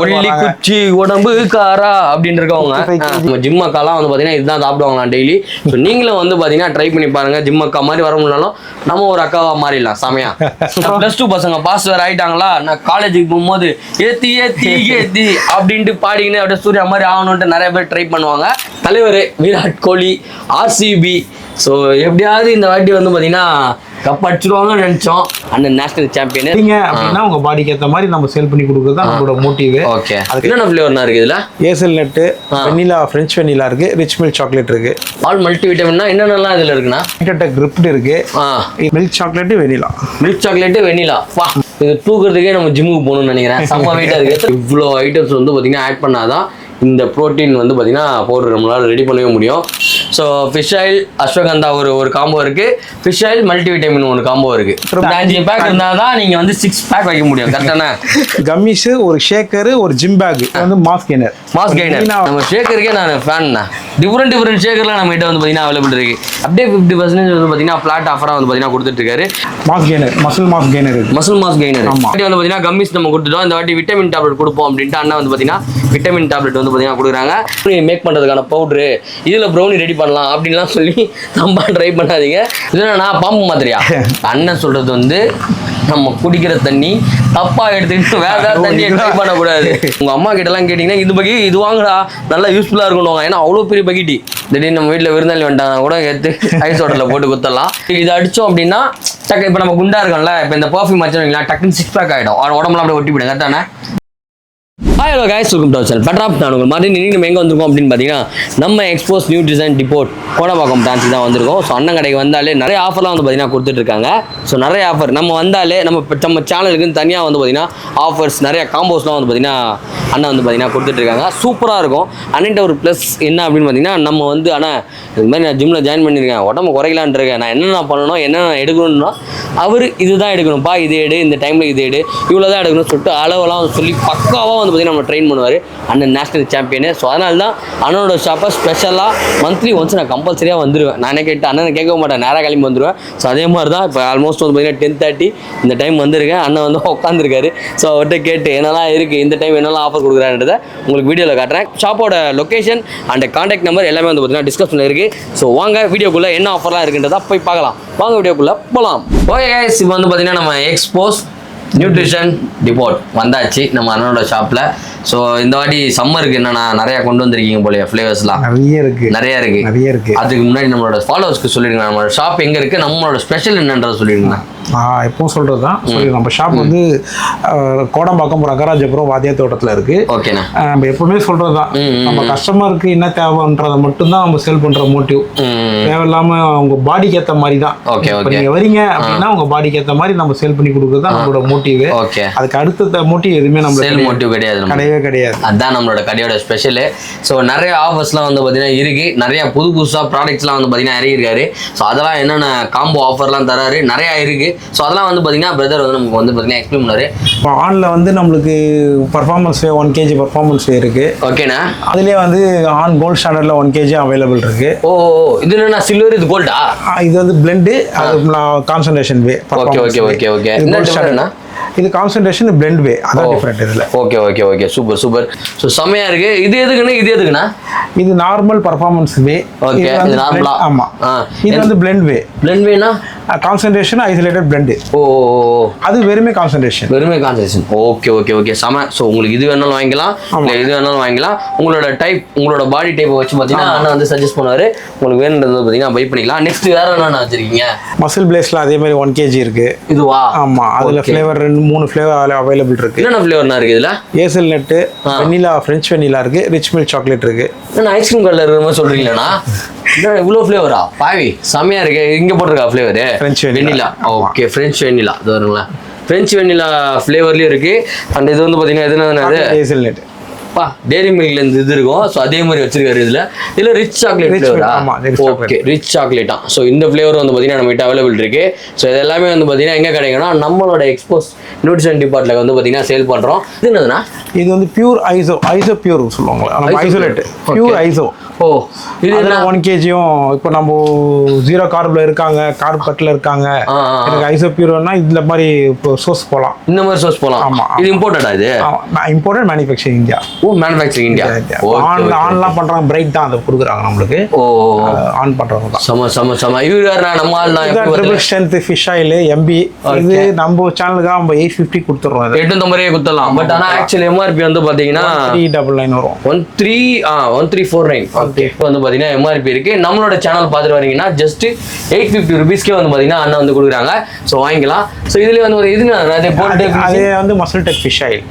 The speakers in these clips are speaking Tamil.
கொல்லி குச்சி உடம்பு காரா அப்படின்னு இருக்கவங்க நம்ம ஜிம் அக்காலாம் வந்து பாத்தீங்கன்னா இதுதான் சாப்பிடுவாங்களாம் டெய்லி. ஸோ நீங்களும் வந்து பாத்தீங்கன்னா ட்ரை பண்ணி பாருங்க. ஜிம் அக்கா மாதிரி வர முடியலாம், நம்ம ஒரு அக்காவா மாறிடலாம். செமையா +2 பசங்க பாஸ் வேற ஆயிட்டாங்களா, நான் காலேஜுக்கு போகும்போது ஏத்தி ஏத்தி ஏத்தி அப்படின்ட்டு பாடிக்கின்னு அப்படியே சூர்யா மாதிரி ஆகணும்ட்டு நிறைய பேர் ட்ரை பண்ணுவாங்க. தலைவர் விராட் கோலி RCB. ஸோ எப்படியாவது இந்த வாட்டி வந்து பாத்தீங்கன்னா கப் அடிச்சிருவாங்கன்னு நினைச்சோம். அண்ணன் நேஷனல் சாம்பியன் அப்படின்னா உங்க பாடிக்கு ஏற்ற மாதிரி நம்ம சேல் பண்ணி கொடுக்குறது தான் நம்மளோட மோட்டிவ். ஓகே, அதுக்கு என்னென்ன ஃப்ளேவர்னா இருக்கு இதுல? Hazelnut, vanilla, french vanilla இருக்கு, ரிச் மில்க் சாக்லேட் இருக்கு. ஆல் மல்டி விட்டமின்னா என்னென்னலாம் இதுல இருக்குன்னா கிரிப்ட் இருக்கு, milk chocolate, vanilla. Milk chocolate, vanilla. வா, இது தூக்குறதுக்கே நம்ம ஜிம்முக்கு போகணும்னு நினைக்கிறேன். செம்ம வெயிட்டா இருக்கு. இவ்வளோ ஐட்டம்ஸ் வந்து பாத்தீங்கன்னா ஆட் பண்ணாதான் இந்த ப்ரோட்டீன் வந்து பார்த்தீங்கன்னா பவுடர் நம்மளால் ரெடி பண்ணவே முடியும். ஸோ ஃபிஷ் ஆயில் அஸ்வகந்தா ஒரு காம்போ இருக்குது, ஃபிஷ் ஆயில் மல்டிவிட்டமின் ஒரு காம்போ இருக்குது. 5 பேக் இருந்தால் தான் நீங்கள் வந்து 6 பேக் வைக்க முடியும். கரெக்டான கம்மிஸு, ஒரு ஷேக்கரு, ஒரு ஜிம் பேக் வந்து மாஸ் கெய்னர். நம்ம ஷேக்கருக்கே நான் ஃபேன். டிஃப்ரெண்ட் ஷேக்கர்லாம் நம்ம கிட்ட வந்து பார்த்தீங்கன்னா அவைலபிள் இருக்குது. அப்படியே 50% வந்து பார்த்தீங்கன்னா ஃப்ளாட் ஆஃபராக வந்து பார்த்தீங்கன்னா கொடுத்துட்ருக்காரு. Mass gainer, muscle mass gainer. வாட்டி வந்து பார்த்தீங்கன்னா கம்மிஸ் நம்ம கொடுத்துட்டோம். இந்த வாட்டி விட்டமின் டேப்லெட் கொடுப்போம் அப்படின்ட்டு அண்ணா வந்து பார்த்தீங்கன்னா விட்டமின் டேப்லெட் வந்து பார்த்தீங்கன்னா கொடுக்குறாங்க. மேக் பண்ணுறதுக்கான பவுட்ரு, இதில் ப்ரௌனி ரெடி பண்ணலாம் அப்படின்லாம் சொல்லி நம்ம ட்ரை பண்ணாதீங்க. இல்லைன்னா பாம்பு மாதிரியா அண்ணன் சொல்கிறது வந்து நம்ம குடிக்கிற தண்ணி தப்பா எடுத்துக்கிட்டு வேற ஏதாவது தண்ணியை ட்ரை பண்ணக்கூடாது. உங்க அம்மா கிட்டலாம் கேட்டிங்கன்னா இது பக்கெட் இது வாங்கடா நல்லா யூஸ்ஃபுல்லாக இருக்கணும். ஏன்னா அவ்வளோ பெரிய பக்கெட்டி திடீர்னு நம்ம வீட்டில் விருந்தாளி வந்துட்டாங்க கூட எடுத்து ஐஸ் வாட்டரில் போட்டு குத்தலாம். இது அடித்தோம் அப்படின்னா டக்கு இப்போ நம்ம குண்டா இருக்கோம்ல, இப்போ இந்த பர்ஃப்யூம் வச்சோம்னா டக்குன்னு 6 பேக் ஆகிடும். உடம்புலாம் அப்படியே ஒட்டி போயிடும். கரெக்டானே? Hi hello guys, welcome to our channel better off. நான் உங்கள் மாதிரி நீங்கள் நம்ம எங்கே வந்திருக்கோம் அப்படின்னு பார்த்தீங்கன்னா நம்ம expose new design depot Kodambakkam பிரான்ச்சுக்கு தான் வந்திருக்கோம். ஸோ அண்ணன் கடைக்கு வந்தாலே நிறைய ஆஃபர்லாம் வந்து பார்த்தீங்கன்னா கொடுத்துட்ருக்காங்க. ஸோ நிறைய ஆஃபர் நம்ம வந்தாலே நம்ம சேனலுக்குன்னு தனியாக வந்து பார்த்தீங்கன்னா ஆஃபர்ஸ் நிறைய காம்போஸ்லாம் வந்து பார்த்தீங்கன்னா அண்ணன் வந்து பார்த்தீங்கன்னா கொடுத்துட்ருக்காங்க. சூப்பராக இருக்கும். அண்ணன்ட்ட ஒரு ப்ளஸ் என்ன அப்படின்னு பார்த்தீங்கன்னா நம்ம வந்து ஆனால் இது மாதிரி நான் ஜிம்மில் ஜாயின் பண்ணியிருக்கேன், உடம்பு குறைக்கலான் இருக்கேன், நான் என்னென்ன பண்ணணும் என்னென்ன எடுக்கணும்னா அவர் இதுதான் எடுக்கணும்ப்பா, இது எடு, இந்த டைமில் இது எடு, இவ்வளோ தான் எடுக்கணும்னு சொல்லிட்டு அளவெல்லாம் சொல்லி பக்காவாக வந்து பார்த்தீங்கன்னா நம்ம ட்ரெயின் பண்ணுவார் அண்ணன் நேஷனல் சாம்பியனு. ஸோ அதனால தான் அண்ணனோட ஷாப்பை ஸ்பெஷலாக மந்த்லி ஒன்ஸ் நான் கம்பல்சரியாக வந்துடுவேன். நானே கேட்டு அண்ணனை கேட்க மாட்டேன், நேராக கிளம்பி வந்துடுவேன். ஸோ அதே மாதிரி தான் இப்போ ஆல்மோஸ்ட் வந்து பார்த்தீங்கன்னா 10:30 இந்த டைம் வந்திருக்கேன். அண்ணன் வந்து உட்காந்துருக்காரு. ஸோ அவர்கிட்ட கேட்டு என்னெல்லாம் இருக்குது, இந்த டைம் என்னெல்லாம் ஆஃபர் கொடுக்குறான்றதை உங்களுக்கு வீடியோவில் காட்டுறேன். ஷாப்போட லொக்கேஷன் அண்ட் கான்டாக்ட் நம்பர் எல்லாமே வந்து பார்த்தீங்கன்னா டிஸ்கஷனில் இருக்குது. ஸோ வாங்க வீடியோக்குள்ளே என்ன ஆஃபர்லாம் இருக்குன்றதா போய் பார்க்கலாம். வாங்க வீடியோக்குள்ளே போகலாம். ஓகே கைஸ், இப்போ வந்து பார்த்தீங்கன்னா நம்ம எக்ஸ்போஸ் நியூட்ரிஷன் டிபோட் வந்தாச்சு நம்ம அண்ணனோட ஷாப்பில். ஸோ இந்த வாட்டி சம்மருக்கு என்னன்னா நிறையா கொண்டு வந்திருக்கீங்க போலயே ஃப்ளேவர்ஸ்லாம் நிறைய இருக்கு. அதுக்கு முன்னாடி நம்மளோட ஃபாலோவர்ஸ்க்கு சொல்லிடுங்க நம்மளோட ஷாப் எங்கே இருக்குது, நம்மளோட ஸ்பெஷல் என்னன்றதை சொல்லிடுங்க. எப்பவும் சொல்கிறது தான் நம்ம ஷாப் வந்து கோடம்பாக்கம் ரங்கராஜபுரம் வாத்தியா தோட்டத்தில் இருக்குது. ஓகேண்ணா, நம்ம எப்பவுமே சொல்கிறது தான் நம்ம கஸ்டமருக்கு என்ன தேவைன்றதை மட்டும்தான் நம்ம சேல் பண்ணுற மோட்டிவ். தேவையில்லாமல் அவங்க பாடிக்கு ஏற்ற மாதிரி தான். நீங்கள் வரீங்க அப்படின்னா உங்கள் பாடிக்கு ஏற்ற மாதிரி நம்ம சேல் பண்ணி கொடுக்குறது தான் நம்மளோட மோட்டிவ். அதுக்கு அடுத்த மோட்டிவ் எதுவுமே நம்ம சேல் மோட்டிவ் கிடையாது. அதுதான் நம்மளோட கடையோட ஸ்பெஷல். ஸோ நிறைய ஆஃபர்ஸ்லாம் வந்து பார்த்தீங்கன்னா இருக்குது. நிறைய புதுசாக ப்ராடக்ட்ஸ்லாம் வந்து பார்த்தீங்கன்னா இறங்கியிருக்காரு. ஸோ அதெல்லாம் என்னென்ன காம்போ ஆஃபர்லாம் தராரு நிறையா இருக்குது. ஸோ அதெல்லாம் வந்து பார்த்தீங்கன்னா பிரதர் வந்து நமக்கு வந்து பார்த்தீங்கன்னா எக்ஸ்பிளைன் பண்ணாரு. இப்போ ஆனில் வந்து நம்மளுக்கு பர்ஃபார்மன்ஸ் வே 1 kg பர்ஃபார்மன்ஸ் வே இருக்குது. ஓகேண்ணா, அதுலேயே வந்து ஆன் கோல்ட் ஸ்டாண்டர்டில் 1 kg அவைலபிள் இருக்குது. ஓ, இது என்னன்னா சில்வர், இது கோல்டா? இது வந்து பிளெண்டு, அது கான்சன்ட்ரேஷன் வே. ஓகே. என்ன டிஃபரெண்ட்னா? இது கான்சன்ட்ரேஷன் பிளெண்ட் வே, அதான் டிஃபரெண்ட் இதுல. Okay super. ஸோ செமையா இருக்கு. இது எதுக்குன்னா இது நார்மல் பர்ஃபார்மன்ஸ் வே. ஓகே, இது நார்மலா. ஆமா, இது வந்து பிளெண்ட் வேனா கான்சன்ட்ரேஷன் ஐசோலேட்டட் பிளெண்ட். ஓ, அது வெறுமே கான்சன்ட்ரேஷன். ஓகே செம. ஸோ உங்களுக்கு இது வேணாலும் வாங்கிக்கலாம், இது வேணாலும் வாங்கிக்கலாம். உங்களோட டைப், உங்களோட பாடி டைப்பை வச்சு பார்த்தீங்கன்னா அண்ணா வந்து சஜஸ்ட் பண்ணுவாரு. உங்களுக்கு வேணுன்றது பார்த்தீங்கன்னா பை பண்ணிக்கலாம். நெக்ஸ்ட் வேற என்ன வச்சிருக்கீங்க? மசில் பிளேஸ்ல அதே மாதிரி 1 kg இருக்கு. இதுவா? ஆமா, அதுல ஃபிளேவர் 3 ஃபிளேவர் அவைலபிள் இருக்கு. என்னென்ன ஃபிளேவர்னா இருக்கு இதுல? Hazelnut, vanilla, french vanilla இருக்கு, ரிச் மில்க் சாக்லேட் இருக்கு. என்ன ஐஸ்கிரீம் கலர் இருக்கிற மாதிரி சொல்றீங்களா? இவ்வளோ ஃபிளேவரா? பாவி செமையா இருக்கு. இங்க போட்டிருக்கா flavour french vanilla. Okay, french vanilla. இது வருங்களா, ஃப்ரெஞ்ச் வெனிலா ஃபிளேவர்லயும் இருக்கு. அண்ட் இது வந்து பாத்தீங்கன்னா எதுனா ஏசல் நட். பா டெய்ரி மில்க்ல இருந்து இது இருக்கும். ஸோ அதே மாதிரி வச்சிருக்காரு இதுல ரிச் சாக்லேட் ஃபிளேவரா? ஓகே, ரிச் சாக்லேட்டா. ஸோ இந்த ஃபிளேவர் வந்து பார்த்தீங்கன்னா நம்ம கிட்ட அவைலபிள் இருக்கு. ஸோ இது எல்லாமே வந்து பார்த்தீங்கன்னா எங்கே கிடைக்கும்னா நம்மளோட எக்ஸ்போஸ் நியூட்ரிஷன் டிபார்ட்மெண்ட்ல வந்து பார்த்தீங்கன்னா சேல் பண்றோம். இது என்னதுன்னா இது வந்து பியூர் ஐசோ பியூர் சொல்லுவாங்க, நம்ம ஐசோலேட் பியூர் ஐசோ. ஓ இது 1 kgயும் இப்போ நம்ம 0 கார்ப்ல இருக்காங்க, கார்ப் கட்ல இருக்காங்க, எனக்கு ஐசோ பியூர்னா இந்த மாதிரி சோர்ஸ் போலாம், இந்த மாதிரி சோர்ஸ் போலாம். ஆமா, இது இம்போர்ட்டடா? இது இம்போர்ட்டட் மேனுஃபேக்சரிங் இந்தியா. ஓ மேனுஃபேக்சரிங் இந்தியா. ஆன்லாம் பண்றாங்க, பிரைட் தான் அதை கொடுக்குறாங்க நம்மளுக்கு. ஓ ஆன் பண்றவங்க தான். சம இது நம்ம ஆள் தான். Triple strength fish oil MP. இது நம்ம சேனலுக்கு நம்ம 850 கொடுத்துறோம். 850 கொடுத்துடலாம். பட் ஆனா ஆக்சுவலி எம்ஆர்பி வந்து பாத்தீங்கன்னா 399 வரும். 1349. இப்போ வந்து பாத்தீங்கன்னா எம்ஆர்பி இருக்கு. நம்மளோட சேனல் பார்த்துட்டு வரீங்கன்னா ஜஸ்ட் 850 ருபீஸ்க்கே வந்து பாத்தீங்கன்னா அண்ணா வந்து கொடுக்குறாங்க. ஸோ வாங்கிக்கலாம். ஸோ இதுல வந்து ஒரு இதுங்க அதே போட்டு அதே வந்து muscle tech fish oil.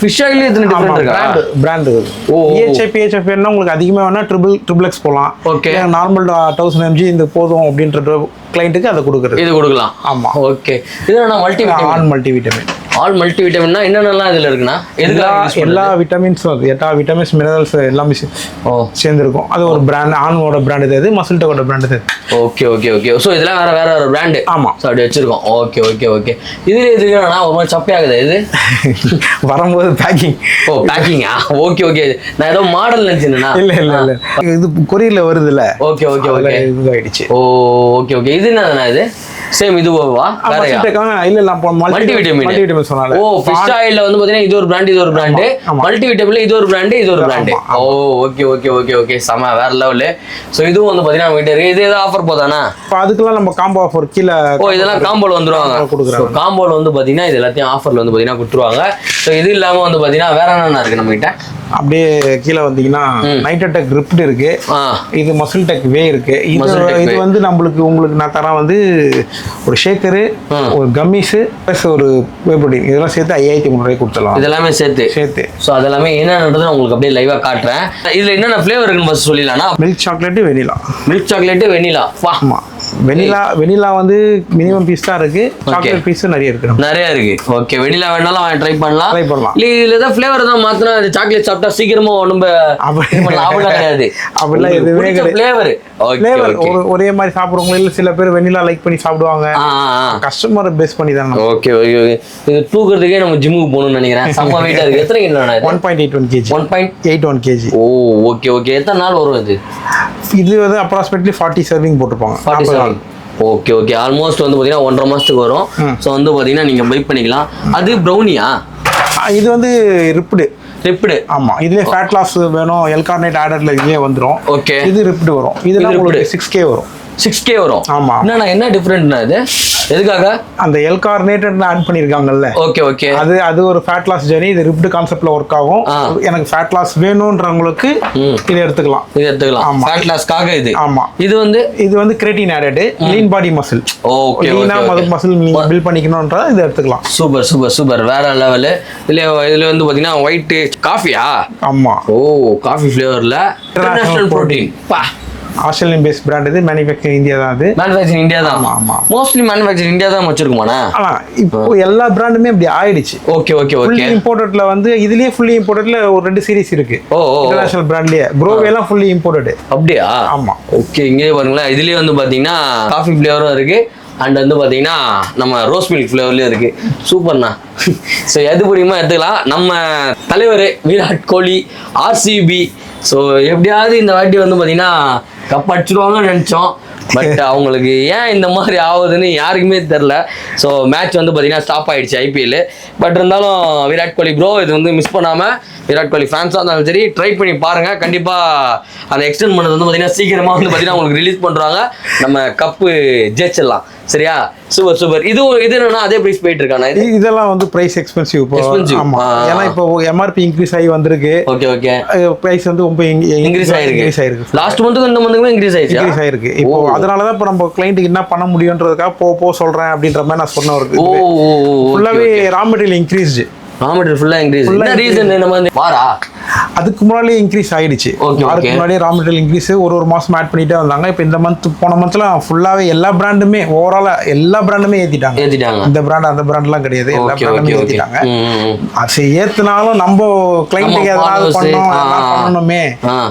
Fish oil எத்தனை டிஃபரெண்ட் இருக்கா? பிராண்ட் இருக்கு. EHF வேணும்னா உங்களுக்கு அதிகமாக வேணா ட்ரிபிள் எக்ஸ் போலாம். ஓகே, நார்மல் 1000 mg இந்த போதும் அப்படின்ற கிளைண்ட்டுக்கு அதை கொடுக்குறது. இது கொடுக்கலாம். ஆமா, ஓகே. இது என்ன மல்டிவிட்டமின்? ஆல் மல்டிவிட்டமின்னா என்னென்னலாம் இதுல இருக்குன்னா எல்லா விட்டமின்ஸும், எல்லா விட்டமின்ஸ் மினரல்ஸ் எல்லாமே சேர்ந்துருக்கும். அது ஒரு பிராண்ட், ஆனோட பிராண்ட் இது, மசில் டெக்கோட பிராண்ட் இது. Okay okay okay. ஸோ இதெல்லாம் வேற ஒரு பிராண்டு. ஆமா, ஸோ அப்படி வச்சிருக்கோம். Okay okay okay. இதுல எதுனா ஒரு மாதிரி சப்பையாகுது இது வரும்போது பேக்கிங். ஓ பேக்கிங்கா? Okay okay. நான் ஏதோ மாடல் நினைச்சேன்னா. இல்ல இது கொரியர்ல வருது இல்ல. Okay okay okay. இது ஆயிடுச்சு. ஓ ஓகே ஓகே. இது என்னதுன்னா இது சேம் இதுவா வேறயா? இல்ல மல்டிவிட்டமின் சொன்னால. ஓ ஃபிஷ் ஆயில்ல வந்து பாத்தீங்கன்னா இது ஒரு பிராண்ட், இது ஒரு பிராண்ட். மல்டிவிட்டமின்ல இது ஒரு பிராண்ட், இது ஒரு பிராண்ட். ஓ ஓகே ஓகே ஓகே ஓகே. சம வேற லெவல். சோ இதுவும் வந்து பாத்தீங்கன்னா நம்ம கிட்ட இது ஏதோ ஆஃபர் போதானா? அதுக்கெல்லாம் நம்ம காம்போ ஆஃபர் கீழ. ஓ இதெல்லாம் காம்போல வந்துருவாங்க. கொடுக்குறாங்க. காம்போல வந்து பாத்தீங்கன்னா இது எல்லாத்தையும் ஆஃபர்ல வந்து பாத்தீங்கன்னா கொடுத்துருவாங்க. சோ இது இல்லாம வந்து பாத்தீங்கன்னா வேற என்னென்ன இருக்கு நம்ம கிட்ட? அப்படியே கீழே வந்தீங்கன்னா நைட்ரடெக் ரிப்ட் இருக்கு. இது மசில் டெக் வே இருக்கு. இது வந்து உங்களுக்கு நான் தரேன் வந்து ஒரு ஷேக்கரு, ஒரு கம்மிஸு ப்ளஸ் ஒரு வே ப்ரோட்டீன், இதெல்லாம் சேர்த்து 5300 கொடுத்துடலாம். இதெல்லாமே சேர்த்து. ஸோ அதெல்லாமே என்னன்றது உங்களுக்கு அப்படியே லைவா காட்டுறேன். இதுல என்னென்ன ஃப்ளேவர் இருக்குன்னு ஃபர்ஸ்ட் சொல்லிடலாம். Milk chocolate, vanilla. ஆமா, வெனிலா வந்து மினிமம் பீஸ் தான் இருக்கு. சாக்லேட் பீஸ் நிறைய இருக்கு. ஓகே, வெனிலா வேணாலும் ட்ரை பண்ணலாம். இதுல ஏதாவது ஃப்ளேவர் தான் மாத்தினா சாக்லேட் சாப்பிட்டா சீக்கிரமா உடம்ப அப்படிலாம் கிடையாது. அப்படிலாம் எதுவுமே ஃப்ளேவர் ஒரே மாதிரி சாப்பிடுறவங்க இல்ல, சில பேர் வெனிலா லைக் பண்ணி சாப்பிடுவாங்க. கஸ்டமர் பேஸ் பண்ணி தான். Okay okay. இது தூக்குறதுக்கே நம்ம ஜிம்முக்கு போகணும்னு நினைக்கிறேன். செம்ம வெயிட்டா இருக்கு. எத்தனை கிலோ? 1.81 kg. 1.81 kg. ஓ ஓகே ஓகே. எத்தனை நாள் வரும் இது? இது வந்து அப்ராக்சிமேட்லி 40 சர்விங் போட்டுருப்பாங்க. 40 நாள். Okay okay. ஆல்மோஸ்ட் வந்து பாத்தீங்கன்னா 1.5 மாசத்துக்கு வரும். ஸோ வந்து பாத்தீங்கன்னா நீங்க பை பண்ணிக்கலாம். அது ப்ரௌனியா? இது வந்து ரிப்டு. ஆமா, இதுலயே ஃபேட் லாஸ் வேணும், எல்கார்னேட் ஆர்டர்ல இதுலயே வந்துரும். ஓகே, இது ரிப்டு வரும். இதுல உங்களுக்கு 6K வரும். 6K வரும். ஆமா. என்ன டிஃபரெண்ட்னா இது எதுக்காக? அந்த எல்கார்னேட்டட் ஆட் பண்ணிருக்காங்கல்ல. Okay okay. அது ஒரு ஃபேட் லாஸ் ஜர்னி. இது ரிப்டு கான்செப்ட்ல ஒர்க் ஆகும். எனக்கு ஃபேட் லாஸ் வேணும்ன்றவங்களுக்கு இதை எடுத்துக்கலாம். ஃபேட் லாஸ்க்காக இது. ஆமா. இது வந்து கிரேட்டின் ஆடட், லீன் பாடி மசில். Okay okay. மசில் நீங்க பில்ட் பண்ணிக்கணும்ன்றத இதை எடுத்துக்கலாம். சூப்பர் வேற லெவல். இதுல வந்து பாத்தீங்கன்னா ஒயிட் காஃபியா? ஆமா. ஓ காஃபி ஃப்ளேவர்ல international protein. Australian based brand இது. மேனுஃபேக்சரிங் இந்தியா தான். அது மேனுஃபேக்சரிங் இந்தியா தான். ஆமா, மோஸ்ட்லி மேனுஃபேக்சரிங் இந்தியா தான் வச்சிருக்குமாண்ணா. இப்போ எல்லா பிராண்டுமே அப்படி ஆயிடுச்சு. Okay okay okay. ஃபுல்லி இம்போர்ட்டட்ல வந்து இதுலயே ஃபுல்லி இம்போர்ட்டட்ல ஒரு 2 சீரிஸ் இருக்கு. இன்டர்நேஷனல் பிராண்ட்லயே க்ரோவே எல்லாம் ஃபுல்லி இம்போர்ட்டட். அப்படியா? ஆமா. ஓகே, இங்கே பாருங்களேன். இதுலயே வந்து பாத்தீங்கன்னா காஃபி ஃப்ளேவரும் இருக்கு. அண்ட் வந்து பாத்தீங்கன்னா நம்ம ரோஸ் மில்க் ஃப்ளேவர்லயும் இருக்கு. சூப்பர்ண்ணா. ஸோ எது பிடிக்குமோ எடுத்துக்கலாம். நம்ம தலைவர் விராட் கோலி, RCB. ஸோ எப்படியாவது இந்த வாட்டி வந்து பாத்தீங்கன்னா கப் அடிச்சிருவாங்கன்னு நினைச்சோம். பட் அவங்களுக்கு ஏன் இந்த மாதிரி ஆகுதுன்னு யாருக்குமே தெரில. ஸோ மேட்ச் வந்து பார்த்தீங்கன்னா ஸ்டாப் ஆயிடுச்சு IPL. பட் இருந்தாலும் விராட் கோலி ப்ரோ இது வந்து மிஸ் பண்ணாமல், விராட் கோலி ஃபேன்ஸாக இருந்தாலும் சரி ட்ரை பண்ணி பாருங்கள். கண்டிப்பாக அதை எக்ஸ்டெண்ட் பண்ணது வந்து பார்த்தீங்கன்னா சீக்கிரமாக வந்து பார்த்தீங்கன்னா உங்களுக்கு ரிலீஸ் பண்ணுறாங்க. நம்ம கப்பு ஜெயிச்சிடலாம். சரியா? சூப்பர். இது என்னன்னா அதே பிரைஸ் போயிட்டு இருக்கானே. இதெல்லாம் வந்து பிரைஸ் எக்ஸ்பென்சிவ். ஆமா, ஏன்னா இப்போ MRP இன்க்ரீஸ் ஆகி வந்திருக்கு. ஓகே. பிரைஸ் வந்து ரொம்ப இன்க்ரீஸ் ஆயிருக்கு. லாஸ்ட் மந்த்துக்கு இந்த மந்த்துக்குமே இன்க்ரீஸ் ஆயிருக்கு. இப்போ அதனால தான் இப்போ நம்ம கிளைண்ட்டுக்கு என்ன பண்ண முடியுன்றதுக்காக போ சொல்றேன் அப்படின்ற மாதிரி நான் சொன்னவருக்கு. ஃபுல்லாவே raw material increased. Raw material ஃபுல்லா இன்க்ரீஸ். என்ன ரீசன் நம்ம வந்து வாரா அதுக்கு முன்னாடி இன்க்ரீஸ் ஆயிடுச்சு. அதுக்கு முன்னாடி ரா மெட்டீரியல் இன்க்ரீஸ் ஒரு மாசம் ஆட் பண்ணிட்டே வந்தாங்க. இப்போ இந்த மந்த் போன மந்த்ல ஃபுல்லாவே எல்லா பிராண்டுமே ஓவராலா எல்லா பிராண்டுமே ஏத்திட்டாங்க. இந்த பிராண்ட் அந்த பிராண்ட்லாம் கிடையாது, எல்லா பிராண்டுமே ஏத்திட்டாங்க. அது ஏத்துனாலும் நம்ம கிளைண்ட்டுக்கு ஏதாவது பண்ணணுமே,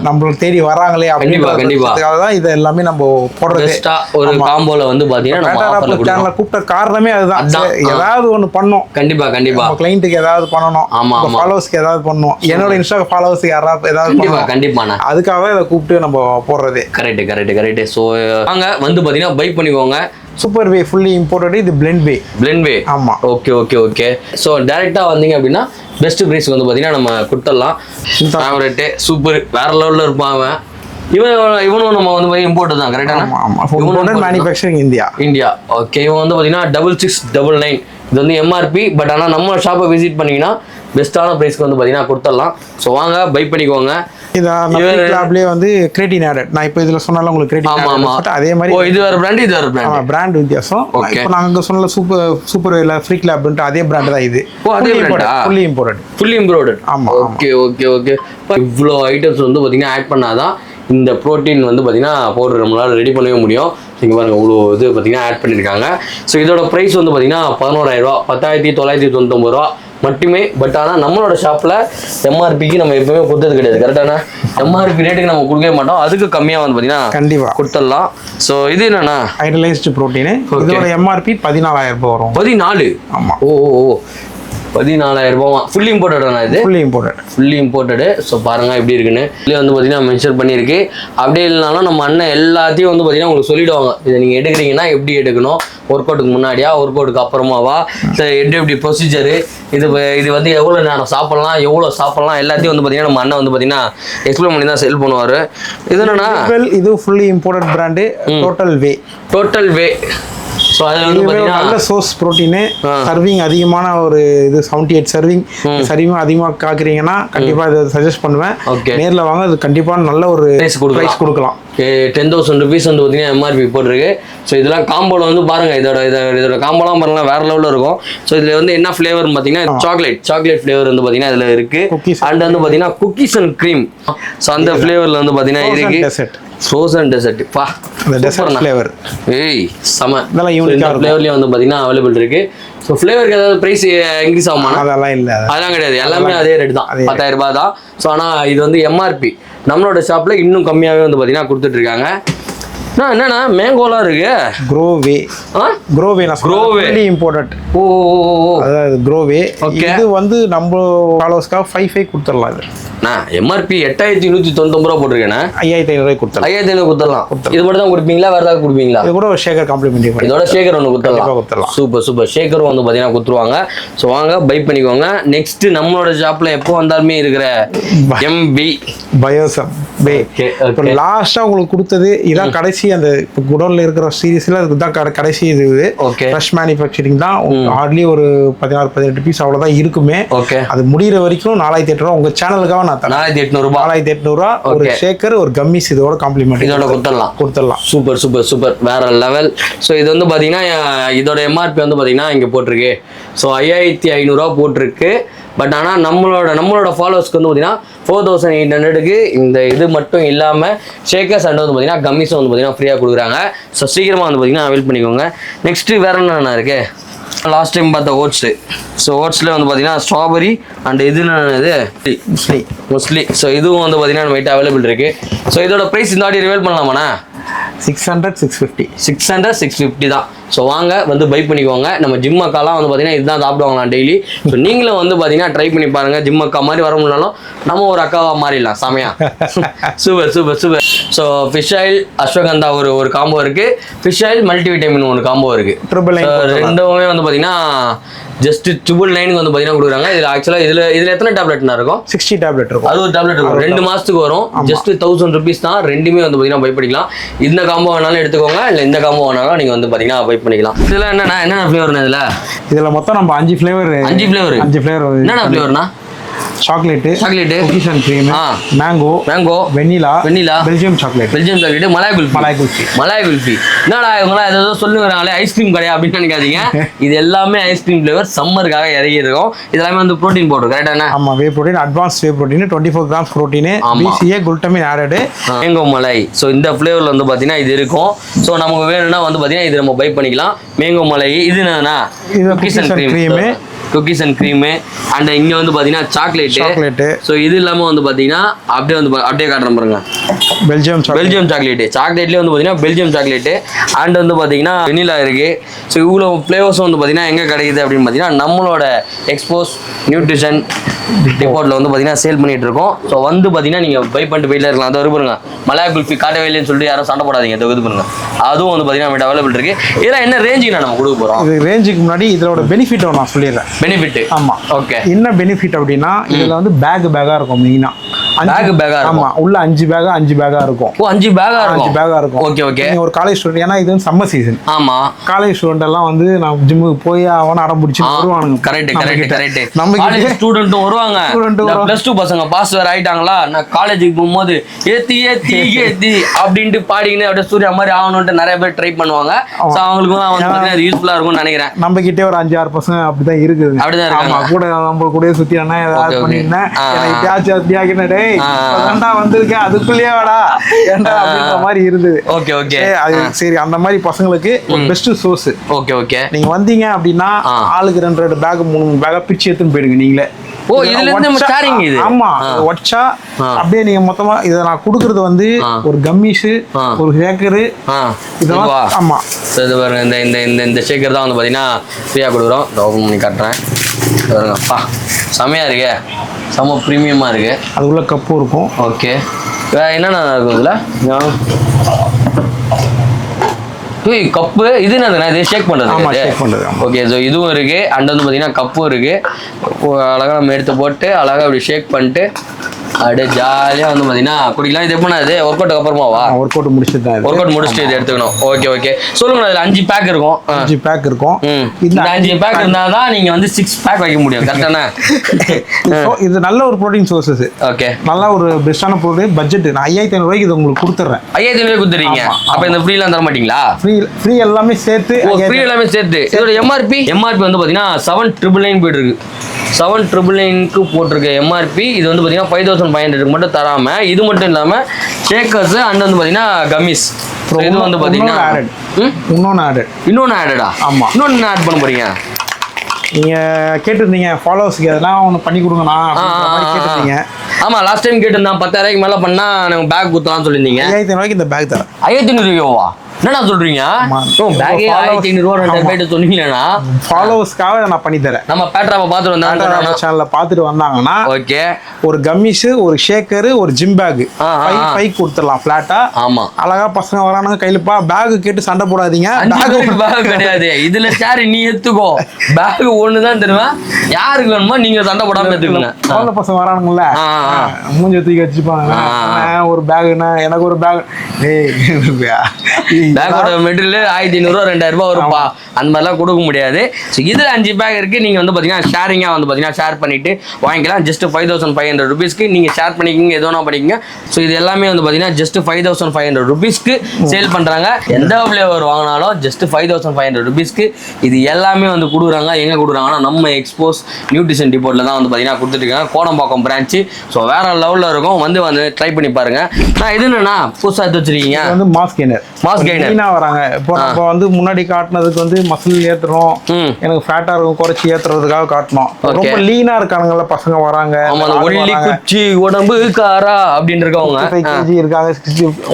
நம்மளுக்கு தேடி வராங்களே அப்படின்றதுக்காக தான் இது எல்லாமே நம்ம போடுறது. ஒரு காம்போல வந்து பாத்தீங்கன்னா கூப்பிட்ட காரணமே அதுதான். ஏதாவது ஒண்ணு பண்ணோம், கண்டிப்பா கிளைண்ட்டுக்கு ஏதாவது பண்ணணும், ஃபாலோவர்ஸ்க்கு ஏதாவது பண்ணணும், என்னோட இன்ஸ்டா ஃபாலோவர்ஸ் யாராவது ஏதாவது கண்டிப்பா அதுக்காக இதை கூப்பிட்டு நம்ம போடுறது. கரெக்ட். ஸோ வாங்க வந்து பார்த்தீங்கன்னா பை பண்ணிக்கோங்க. சூப்பர் வே ஃபுல்லி இம்போர்ட்டட். இது பிளெண்ட் வே. ஆமா. ஓகே. ஸோ டைரக்டா வந்தீங்க அப்படின்னா பெஸ்ட் பிரைஸ் வந்து பார்த்தீங்கன்னா நம்ம கொடுத்துடலாம். ஃபேவரட் சூப்பர் வேற லெவலில் இருப்பாங்க. இவனும் நம்ம வந்து இம்போர்ட் தான். கரெக்டான மேனுஃபேக்சரிங் இந்தியா. ஓகே. இவன் வந்து பார்த்தீங்கன்னா 6699 இது வந்து எம்ஆர்பி. பட் ஆனால் நம்ம ஷாப்பை விசிட் பண்ணீங்கன்னா பெஸ்ட்டான ப்ரைஸ்க்கு வந்து பார்த்தீங்கன்னா கொடுத்துடலாம். ஸோ வாங்க பை பண்ணிக்கோங்க. இதாப்லயே வந்து கிரேட்டின் ஆடட். நான் இப்போ இதுல சொன்னால உங்களுக்கு கிரேட்டின் அதே மாதிரி இது வேற பிராண்ட், இது வேற பிராண்ட். பிராண்ட் வித்தியாசம். இப்போ நாங்க சொன்ன சூப்பர் வேல ஃப்ரீ கிளாப்ன்ட்டு அதே பிராண்ட் தான் இது. அதே பிராண்ட் ஃபுல்லி இம்போர்ட்டட். ஆமா. ஓகே. இவ்வளோ ஐட்டம்ஸ் வந்து பார்த்தீங்கன்னா ஆட் பண்ணாதான் இந்த ப்ரோட்டீன் வந்து பார்த்தீங்கன்னா பவுடர் நம்மளால ரெடி பண்ணவே முடியும். இங்கே பாருங்க இவ்வளோ இது பார்த்தீங்கன்னா ஆட் பண்ணியிருக்காங்க. ஸோ இதோட ப்ரைஸ் வந்து பார்த்தீங்கன்னா 11000 ரூபா, 10999 ரூபா மட்டுமே. பட் ஆனால் நம்மளோட ஷாப்பில் எம்ஆர்பிக்கு நம்ம எப்பவுமே கொடுத்தது கிடையாது. கரெக்டான எம்ஆர்பி ரேட்டுக்கு நம்ம கொடுக்கவே மாட்டோம். அதுக்கு கம்மியாக வந்து பார்த்தீங்கன்னா கண்டிப்பாக கொடுத்துடலாம். ஸோ இது என்னன்னா ஹைட்ரலைஸ்டு ப்ரோட்டீன். இதோட எம்ஆர்பி 14000 ரூபாய் வரும். 14. ஆமாம். ஓ 14000 ரூபாய். ஃபுல்லி இம்போர்ட்டடானா இது? Fully imported. ஸோ பாருங்க எப்படி இருக்குன்னு இதுலேயே வந்து பார்த்தீங்கன்னா மென்ஷன் பண்ணியிருக்கு. அப்படியே இல்லைனாலும் நம்ம அண்ணன் எல்லாத்தையும் வந்து பார்த்தீங்கன்னா உங்களுக்கு சொல்லிவிடுவாங்க. இதை நீங்கள் எடுக்கிறீங்கன்னா எப்படி எடுக்கணும், ஒர்க் அவுட்டுக்கு முன்னாடியா ஒர்க் அவுட்டுக்கு அப்புறமாவா, எப்படி ப்ரொசீஜரு, இது வந்து எவ்வளோ நேரம் சாப்பிட்லாம், எவ்வளோ சாப்பிட்லாம், எல்லாத்தையும் வந்து பார்த்தீங்கன்னா நம்ம அண்ணன் வந்து பார்த்தீங்கன்னா எக்ஸ்பிளைன் பண்ணி தான் செல் பண்ணுவார். இது என்னன்னா இது ஃபுல்லி இம்போர்ட்டட் பிராண்டு டோட்டல் வே. ஸோ அது வந்து பார்த்தீங்கன்னா நல்ல சோர்ஸ் ப்ரோட்டீனு. சர்விங் அதிகமான ஒரு இது 78 சர்விங் அதிகமாக காக்குறீங்கன்னா கண்டிப்பாக இதை சஜஸ்ட் பண்ணுவேன். நேரில் வாங்க, அது கண்டிப்பாக நல்ல ஒரு ப்ரைஸ் கொடுக்கலாம். 10,000 ருபீஸ் வந்து பார்த்தீங்கன்னா எம்ஆர்பி போட்டிருக்கு. ஸோ இதெல்லாம் காம்போல வந்து பாருங்க, இதோட காம்போலாம் பாருங்க வேற லெவலில் இருக்கும். ஸோ இதில் வந்து என்ன ஃப்ளேவர்னு பார்த்தீங்கன்னா சாக்லேட் ஃப்ளேவர் வந்து பார்த்தீங்கன்னா இதில் இருக்கு. அண்ட் வந்து பார்த்தீங்கன்னா குக்கீஸ் அண்ட் க்ரீம். ஸோ அந்த ஃப்ளேவரில் வந்து பார்த்தீங்கன்னா இருக்கு. ஃப்ரோசன் டெசர்ட் பா, அந்த டெசர்ட் ஃப்ளேவர் செம. இதெல்லாம் யூனிக்கான ஃப்ளேவர்லயே வந்து பாத்தீங்கன்னா அவைலபிள் இருக்கு. ஸோ ஃப்ளேவருக்கு ஏதாவது பிரைஸ் இன்க்ரீஸ் ஆகுமா? அதெல்லாம் இல்லை, அதெல்லாம் கிடையாது. எல்லாமே அதே ரேட் தான், 10000 ரூபாய் தான். ஸோ ஆனால் இது வந்து எம்ஆர்பி. நம்மளோட ஷாப்ல இன்னும் கம்மியாகவே வந்து பார்த்தீங்கன்னா கொடுத்துட்டு இருக்காங்க. என்னன்னா மேங்கோலாம் இருக்கு. க்ரோவே இம்போர்ட்டட். ஓ அதாவது க்ரோவே. இது வந்து நம்ம ஃபாலோவர்ஸ்க்காக 5 கொடுத்துடலாம். இது எம்ஆர்பி 8199 ரூபா போட்டிருக்கேன். 5500 கொடுத்துடலாம். 5500 கொடுத்துடலாம். இது மட்டும் தான் கொடுப்பீங்களா, வேற ஏதாவது கொடுப்பீங்களா? இது கூட ஒரு ஷேக்கர் காம்ப்ளிமெண்ட். இதோட ஷேக்கர் ஒன்று கொடுத்துடலாம். சூப்பர் ஷேக்கரும் வந்து பார்த்தீங்கன்னா கொடுத்துருவாங்க. ஸோ வாங்க பை பண்ணிக்கோங்க. நெக்ஸ்ட் நம்மளோட ஷாப்ல எப்போ வந்தாலுமே இருக்கிற எம்பி பயோசம் பே. லாஸ்டா உங்களுக்கு கொடுத்தது இதான் கடைசி. அந்த குடோன்ல இருக்கிற சீரீஸ்ல இதுதான் கடைசி. இது ஃப்ரெஷ் மேனுஃபேக்சரிங் தான். ஹார்ட்லி ஒரு 16-18 பீஸ் அவ்வளவுதான் இருக்குமே. அது முடிகிற வரைக்கும் 4800 ரூபா உங்க சேனலுக்காக நான் 4800 ரூபா ஒரு ஷேக்கர், ஒரு கம்மிஸ் இதோட காம்ப்ளிமெண்ட் இதோட கொடுத்துடலாம். சூப்பர் வேற லெவல். ஸோ இது வந்து பாத்தீங்கன்னா இதோட எம்ஆர்பி வந்து பாத்தீங்கன்னா இங்க போட்டிருக்கு. ஸோ 5500 ரூபா போட்டிருக்கு. பட் ஆனால் நம்மளோட ஃபாலோவர்ஸ்க்கு வந்து பார்த்தீங்கன்னா 4800க்கு இந்த இது மட்டும் இல்லாமல் ஷேக்கர்ஸ் அண்ட் வந்து பார்த்தீங்கன்னா கம்மிஸும் வந்து பார்த்தீங்கன்னா ஃப்ரீயாக கொடுக்குறாங்க. ஸோ சீக்கிரமாக வந்து பார்த்தீங்கன்னா அவைல் பண்ணிக்கோங்க. நெக்ஸ்ட்டு வேறு என்னென்ன இருக்கு? லாஸ்ட் டைம் பார்த்த ஓட்ஸு. ஸோ ஓட்ஸில் வந்து பார்த்தீங்கன்னா ஸ்ட்ராபெரி அண்ட் இது முஸ்லி. ஸோ இதுவும் வந்து பார்த்தீங்கன்னா நம்ம கிட்ட அவைலபிள் இருக்குது. ஸோ இதோட ப்ரைஸ் இந்த வாட்டி ரிவீல் பண்ணலாமாண்ணா? 600-650 தான். ஸோ வாங்க வந்து பை பண்ணிக்கோங்க. நம்ம ஜிம் அக்காலாம் வந்து பார்த்தீங்கன்னா இதுதான் சாப்பிடுவாங்களாம் டெய்லி. ஸோ நீங்களும் வந்து பார்த்தீங்கன்னா ட்ரை பண்ணி பாருங்கள். ஜிம் அக்கா மாதிரி வர முடியலனாலும் நம்ம ஒரு அக்காவாக மாறிடலாம். செமையா super. So fish oil ashwagandha ஒரு காம்போ இருக்குது. ஃபிஷ் ஆயில் மல்டிவிட்டமின் ஒன்று காம்போ இருக்குது. ரெண்டுமே வந்து பார்த்தீங்கன்னா ஜஸ்ட் 999 வந்து பார்த்தீங்கன்னா கொடுக்குறாங்க. இதில் ஆக்சுவலாக இதில் எத்தனை டேப்லெட்னா இருக்கும்? 60 டேப்லெட் இருக்கும். அது ஒரு டேப்லெட் இருக்கும். 2 மாதத்துக்கு வரும். ஜஸ்ட் 1000 ருபீஸ் தான். ரெண்டுமே வந்து பார்த்தீங்கன்னா பை பண்ணிக்கலாம். இந்த காம்போ வேணாலும் எடுத்துக்கோங்க, இல்லை இந்த காம்போ வேணாலும் நீங்கள் வந்து பார்த்தீங்கன்னா பை பண்ணிக்கலாம். இதில் என்னென்ன ஃப்ளேவர்னா இதில் மொத்தம் நம்ம 5 ஃப்ளேவர். 5 ஃப்ளேவர். என்னென்ன ஃப்ளேவர்னா? Chocolate cookies and cream mango vanilla Belgium chocolate malai kulfi என்னடா இவங்களாம் ஏதோ சொல்லுங்கிறாங்களே ஐஸ்கிரீம் கிடையாது அப்படின்னு நினைக்காதீங்க. இது எல்லாமே ஐஸ்கிரீம் ஃப்ளேவர் சம்மருக்காக இறங்கி இருக்கும். இதெல்லாமே வந்து ப்ரோட்டீன் பவுடர் கரெக்டான? ஆமா, whey protein, advance whey protein, 24 grams protein, BCA glutamine added, mango malai. So இந்த ஃப்ளேவரில் வந்து பார்த்தீங்கன்னா இது இருக்கும். ஸோ நமக்கு வேணும்னா வந்து பார்த்தீங்கன்னா இது நம்ம பை பண்ணிக்கலாம். மேங்கோ மலை இது என்னன்னா குக்கீஸ் அண்ட் க்ரீமு அண்ட் இங்கே வந்து பார்த்தீங்கன்னா சாக்லேட்டு. ஸோ இது இல்லாமல் வந்து பார்த்தீங்கன்னா அப்படியே காட்டுறேன் பாருங்க, பெல்ஜியம் சாக்லேட்லேயே வந்து பார்த்தீங்கன்னா பெல்ஜியம் சாக்லேட்டு அண்ட் வந்து பார்த்தீங்கன்னா வெனிலா இருக்குது. ஸோ இவ்வளோ ஃப்ளேவர்ஸும் வந்து பார்த்தீங்கன்னா எங்கே கிடைக்குது அப்படின்னு பார்த்தீங்கன்னா நம்மளோட எக்ஸ்போஸ் நியூட்ரிஷன் டிபார்ட்டில் வந்து பார்த்தீங்கன்னா சேல் பண்ணிட்டு இருக்கோம். ஸோ வந்து பார்த்தீங்கன்னா நீங்கள் பை பண்ணிட்டு போயில இருக்கலாம். அதை பாருங்க, மலாய் குல்ஃபி காட்டவே இல்லைன்னு சொல்லிட்டு யாரும் சண்டை போடாதீங்க. அதை இது பண்ணுங்க, அதுவும் வந்து பார்த்தீங்கன்னா நம்மகிட்ட அவைலபிள் இருக்கு. இதெல்லாம் என்ன ரேஞ்சுக்கு நம்ம கொடுக்க போகிறோம்? இது ரேஞ்சுக்கு முன்னாடி இதோட பெனிஃபிட் நான் சொல்லிடுறேன். பெனிஃபிட் ஆமா, ஓகே. என்ன பெனிஃபிட் அப்படின்னா இதுல வந்து பேக்கா இருக்கும். மெயினா பேக்கா ஆமா, உள்ள 5 பேக்கா இருக்கும். ஓ, 5 பேக்கா இருக்கும். Okay okay. நீங்க ஒரு காலேஜ் ஸ்டூடண்ட், ஏன்னா இது சம்மர் சீசன். ஆமா, காலேஜ் ஸ்டூடண்ட் எல்லாம் வந்து நான் ஜிம்முக்கு போய் அவன அடம் பிடிச்சி வருவானுங்க. கரெக்ட். நம்ம காலேஜ் ஸ்டூடண்ட்டும் வருவாங்க. +2 பசங்க பாஸ் வேற ஆயிட்டாங்களா, நான் காலேஜுக்கு போகும்போது ஏத்தி அப்படின்ட்டு பாடிக்கின்னு அப்படியே சூர்யா மாதிரி ஆகணும்ட்டு நிறைய பேர் ட்ரை பண்ணுவாங்க. ஸோ அவங்களுக்கு அது யூஸ்ஃபுல்லா இருக்கும்னு நினைக்கிறேன். நம்ம கிட்டே ஒரு 5-6 பசங்க அப்படிதான் இருக்குது. ஆமா, கூட நம்ம கூட சுத்தி ஏதாவது பண்ணிருந்தேன், வந்திருக்கேன் அதுக்குள்ளேயே வாடா ஏன்டா அப்படின்ற மாதிரி இருந்தது. Okay okay. அது சரி, அந்த மாதிரி பசங்களுக்கு பெஸ்ட் சோர்ஸ். Okay okay. நீங்க வந்தீங்க அப்படின்னா ஆளுக்கு 2 பேக் 3 பேக்கா பிரிச்சு எடுத்துன்னு போயிடுங்க நீங்களே. ஓ, இதுல இருந்து நம்ம ஷேரிங் இது. ஆமா, ஒட்சா அப்படியே நீங்க மொத்தமா இத நான் கொடுக்கிறது வந்து ஒரு கம்மீஸ், ஒரு ஷேக்கர், இதெல்லாம். ஆமா, இது பாருங்க, இந்த இந்த இந்த ஷேக்கர் தான் வந்து பாத்தீங்கன்னா ஃப்ரீயா கொடுக்குறோம். ஓபன் பண்ணி காட்டுறேன் பாருங்க. அப்பா செமையா இருக்கு, செம ப்ரீமியமா இருக்கு. அதுக்குள்ள கப்பும் இருக்கும். ஓகே, வேற என்னென்ன இருக்கும் இதுல? கப்பு இது என்னதுண்ணா? இது ஷேக் பண்றது. ஓகே, ஸோ இதுவும் இருக்கு அண்ட் வந்து பார்த்தீங்கன்னா கப்பும் இருக்கு. அழகாக நம்ம எடுத்து போட்டு அழகாக அப்படி ஷேக் பண்ணிட்டு அப்படியே ஜாலியாக வந்து பார்த்தீங்கன்னா குடிக்கலாம். இது எப்படின்னா இது ஒர்க் அவுட்டுக்கு அப்புறமாவா? ஒர்க் அவுட் முடிச்சுட்டு இது எடுத்துக்கணும். Okay okay. சொல்லுங்க, அதில் 5 பேக் இருக்கும். 5 பேக் இருக்கும். இந்த 5 பேக் இருந்தால் தான் நீங்கள் வந்து 6 பேக் வைக்க முடியும். கரெக்டானே? இது நல்ல ஒரு ப்ரோட்டீன் சோர்ஸஸ். ஓகே, நல்ல ஒரு பெஸ்டான ப்ரோட்டீன். பட்ஜெட் நான் 5500 ரூபாய்க்கு இது உங்களுக்கு கொடுத்துட்றேன். 5500 கொடுத்துறீங்க. அப்போ இந்த ஃப்ரீலாம் தர மாட்டீங்களா? ஃப்ரீ எல்லாமே சேர்த்து. ஃப்ரீ எல்லாமே சேர்த்து. இதோட எம்ஆர்பி வந்து பார்த்தீங்கன்னா 7,999 போயிட்டு இருக்கு. 7,999க்கு போட்டிருக்க எம்ஆர்பி. இது வந்து பார்த்தீங்கன்னா 5,500 மட்டும் தராம, இது மட்டும் இல்லாமல் ஷேக்கர்ஸ் அண்ட் வந்து பார்த்தீங்கன்னா கம்மிஸ். இது வந்து பார்த்தீங்கன்னா இன்னொன்று ஆடடா? ஆமாம், இன்னொன்று ஆட் பண்ண போறீங்க. நீங்க கேட்டிருந்தீங்க ஃபாலோவர்ஸ்க்கு எதெல்லாம் ஒன்று பண்ணி கொடுங்கண்ணா கேட்டிருந்தீங்க. ஆமா, லாஸ்ட் டைம் கேட்டிருந்தேன் 10,000 மேல பண்ணா நம்ம பேக் குத்தலாம்னு சொல்லியிருந்தீங்க. 5500 ரூபாய்க்கு இந்த பேக் தரேன். 5500 ரூபாவா? என்னடா சொல்றீங்க? பேக் 1500 ரூபா 2000 சொன்னீங்களா? ஃபாலோவர்ஸ்க்காக நான் பண்ணி தரேன். நம்ம பேட்ராவை பார்த்துட்டு வந்தாங்க, சேனல்ல பார்த்துட்டு வந்தாங்கன்னா ஓகே, ஒரு கம்மிஸ், ஒரு ஷேக்கர், ஒரு ஜிம் பேக் 5 கொடுத்துடலாம் ஃபிளாட்டா. ஆமா, அழகா பசங்க வரானுங்க கையிலப்பா பேக் கேட்டு சண்டை போடாதீங்க. பேக் கிடையாது இதுல. சார் நீ எடுத்துக்கோ, பேக் ஒண்ணுதான் தருவேன். யாருக்கு வேணுமோ நீங்க சண்டை போடாம எடுத்துக்கோங்க. குழந்தை பசங்க வரானுங்கல்ல, மூஞ்சி தூக்கி வச்சுப்பாங்க. ஒரு பேக்னா எனக்கு ஒரு பேக், பேக்கோட மெட்டீரியல் 1500 ரூபா 2000 ரூபாய் வரும்பா. அந்த மாதிரிலாம் கொடுக்க முடியாது. ஸோ இதில் 5 பேக் இருக்குது. நீங்கள் வந்து பார்த்தீங்கன்னா ஷேரிங்காக வந்து பார்த்தீங்கன்னா ஷேர் பண்ணிவிட்டு வாங்கிக்கலாம். ஜஸ்ட் 5,500 ருபீஸ்க்கு நீங்கள் ஷேர் பண்ணிக்கிங்க, எது வேணா பண்ணிக்கங்க. ஸோ இது எல்லாமே வந்து பார்த்தீங்கன்னா ஜஸ்ட் 5,500 ருபீஸ்க்கு சேல் பண்ணுறாங்க. எந்த ஃப்ளேவர் வாங்கினாலும் ஜஸ்ட் 5,500 ருபீஸ்க்கு இது எல்லாமே வந்து கொடுக்குறாங்க. எங்கே கொடுக்குறாங்கன்னா நம்ம எக்ஸ்போஸ் நியூட்ரிஷன் டிபோர்ட்டில் தான் வந்து பார்த்தீங்கன்னா கொடுத்துட்ருக்காங்க. கோடம்பாக்கம் பிரான்ச்சு. ஸோ வேறு லெவலில் இருக்கும். வந்து ட்ரை பண்ணி பாருங்கள். நான் இது என்னன்னா புதுசாக எடுத்து வச்சுருக்கீங்க, வந்து மாஸ் கெய்னர் வராங்க. இப்போ நம்ம வந்து முன்னாடி காட்டினதுக்கு வந்து மசில் ஏத்துறோம், எனக்கு ஃபேட்டா இருக்கும் குறைச்சி ஏத்துறதுக்காக காட்டணும். ரொம்ப லீனா இருக்கானுங்கல்ல பசங்க வராங்க, ஒல்லி குச்சி உடம்பு காரா அப்படின்னு இருக்கவங்க 55 kg இருக்காங்க,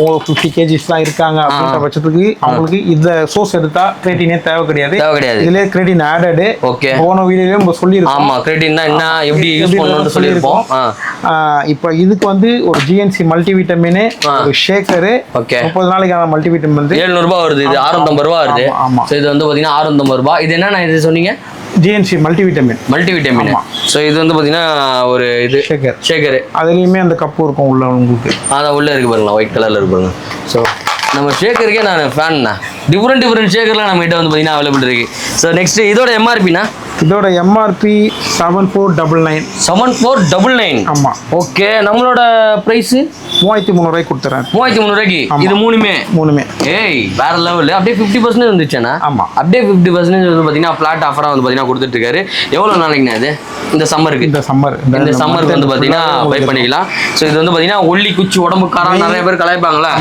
50 kgs தான் இருக்காங்க. அப்படின்ற பட்சத்துக்கு அவங்களுக்கு இந்த சோர்ஸ் எடுத்தா கிரேட்டினே தேவை கிடையாது. இதுல கிரேட்டின் ஆடட். ஓகே, போன வீடியோலயே நம்ம சொல்லிருக்கோம். ஆமா, கிரேட்டின் தான் என்ன எப்படி யூஸ் பண்ணனும்னு சொல்லிருப்போம். இப்போ இதுக்கு வந்து ஒரு GNC மல்டிவிட்டமின், ஒரு ஷேக்கர், 30 நாளைக்கான மல்டிவிட்டமின் வந்து 700 ரூபாய் வருது. இது 650 ரூபாய் வருது. சோ இது வந்து பாத்தீங்கன்னா 650 ரூபாய். இது என்ன இது சொன்னீங்க? GNC multivitamin. சோ இது வந்து பாத்தீங்கன்னா ஒரு இது ஷேக்கர். அதுலயுமே அந்த கப்பு இருக்கும் உள்ள உங்களுக்கு. அதான் உள்ள இருக்கு பாருங்க, ஒயிட் கலர்ல இருக்கு பாருங்க. சோ நம்ம ஷேக்கருக்கே நான் ஃபேன். டிஃப்ரெண்ட் ஷேக்கர்லாம் நம்ம கிட்ட வந்து பாத்தீங்கன்னா அவைலபிள் இருக்கு. ஸோ நெக்ஸ்ட் இதோட எம்ஆர்பினா இதோட எம்ஆர்பி 7499. 7499. ஆமா. ஓகே, நம்மளோட பிரைஸ் 3300 கொடுத்துறேன். 3300. இது மூணுமே ஏய் வேற லெவல். அப்படியே 50% வந்துச்சுனா. ஆமா, அப்படியே 50% வந்து பாத்தீங்கன்னா ஃபிளாட் ஆஃபரா வந்து பாத்தீங்கன்னா கொடுத்துட்டு இருக்காரு. எவ்வளவு நாளைக்குண்ணா இது? இந்த சம்மருக்கு வந்து பாத்தீங்கன்னா பை பண்ணிக்கலாம். ஸோ இது வந்து பாத்தீங்கன்னா ஒல்லி குச்சி உடம்புக்காரன் நிறைய பேர் கலாய்ப்பாங்களா,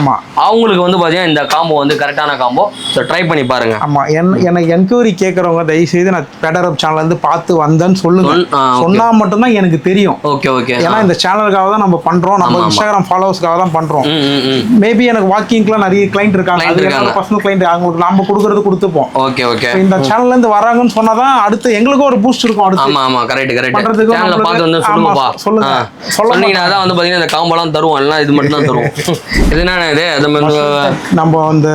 அவங்களுக்கு வந்து பாத்தீங்கன்னா இந்த காம்போ வந்து கரெக்டான காம்போ. ஸோ ட்ரை பண்ணி பாருங்க. ஆமா, எனக்கு என்கொயரி கேட்கறவங்க தயவு செய்து நான் பெடரப் சேனல்ல இருந்து பார்த்து வந்தேன்னு சொல்லுங்க. சொன்னா மட்டும்தான் எனக்கு தெரியும். Okay okay. ஏன்னா இந்த சேனலுக்காக தான் நம்ம பண்றோம், நம்ம இன்ஸ்டாகிராம் ஃபாலோவர்ஸ்க்காக தான் பண்றோம். மேபி எனக்கு வாக்கிங்க்குலாம் நிறைய கிளைண்ட் இருக்காங்க, பர்சனல் கிளைண்ட், அவங்களுக்கு நாம கொடுக்கறது கொடுத்துப்போம். Okay okay. இந்த சேனல்ல இருந்து வராங்கன்னு சொன்னாதான் அடுத்து எங்களுக்கும் ஒரு பூஸ்ட் இருக்கும். அடுத்து ஆமா ஆமா கரெக்ட் கரெக்ட். சேனலை பார்த்து வந்து சொல்லுங்கப்பா. சொன்னீங்கன்னா தான் வந்து பாத்தீங்கன்னா இந்த காம்போலாம் தருவோம், எல்லாம் இது மட்டும் தான் தருவோம். இது என்ன இது? நம்ம அந்த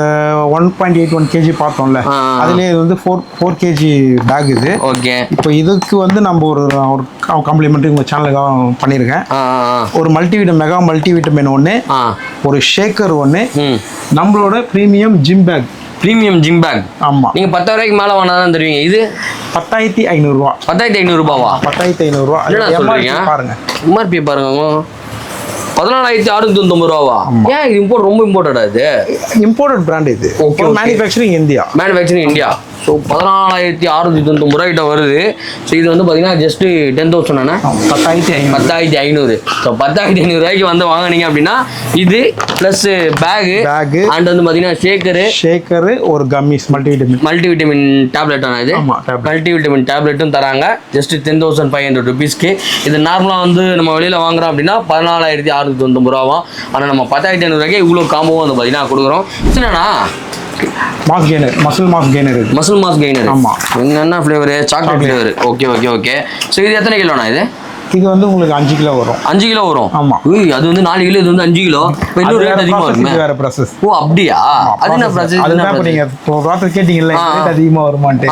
1.81 kg பார்த்தோம்ல, அதுலயே இது வந்து 4 kg பேக் இது. ஓகே. இப்போ இதுக்கு வந்து நம்ம ஒரு காம்ப்ளிமெண்ட்ரி உங்க சேனலுக்காக பண்ணிருக்கேன். ஒரு மெகா மல்டிவிட்டமின் ஒன்று, ஒரு ஷேக்கர் ஒன்று, நம்மளோட பிரீமியம் ஜிம் பேக். ஆமா, நீங்க 10,000 ரூபாய்க்கு மேல வாங்கினாதான் தருவீங்க. இது 10,500 ரூபா. 10,500 ரூபாவா? 10,500 ரூபா. பாருங்க, எம்ஆர்பி பாருங்க, 14,690 ரூபாவா? ஏன் இது ரொம்ப இம்போர்ட்டடா? இது இம்போர்ட்டட் பிராண்ட். இது மேனுஃபேக்சரிங் இந்தியா. ஸோ 14,690 ரூபாய்கிட்ட வருது. ஸோ இது வந்து பார்த்தீங்கன்னா ஜஸ்ட் 10,000 தானே? 10,500. ஸோ 10,500 ரூபாய்க்கு வந்து வாங்கினீங்க அப்படின்னா இது ப்ளஸ் பேகு அண்ட் வந்து பார்த்தீங்கன்னா ஷேக்கரு, ஒரு கம்மிஸ் மல்டிவிட்டமின் டேப்லெட் ஆனால் இது மல்டிவிட்டமின் டேப்லெட்டும் தராங்க ஜஸ்ட் 10,500 ருபீஸ்க்கு. இது நார்மலாக வந்து நம்ம வெளியில் வாங்குறோம் அப்படின்னா 14,690 ரூபாவும். ஆனால் நம்ம 10,500 ரூபாய்க்கு இவ்வளோ காம்போவும் வந்து பார்த்தீங்கன்னா கொடுக்குறோம். என்னன்னா மசில் மாஸ் கெய்னர். ஆமா, என்ன flavour? Chocolate flavour. Okay okay okay. So இது எத்தனை கிலோண்ணா இது? இது வந்து உங்களுக்கு 5 கிலோ வரும். 5 கிலோ வரும். ஆமா. அது வந்து 4 கிலோ, இது வந்து 5 கிலோ. இன்னும் ரேட் அதிகமா இருக்குமே. வேற process. ஓ அப்படியா? அது என்ன process? அதுதான் இப்ப நீங்க வார்த்தை கேட்டிங்கல்ல, ரேட் அதிகமா வருமான்ட்டு.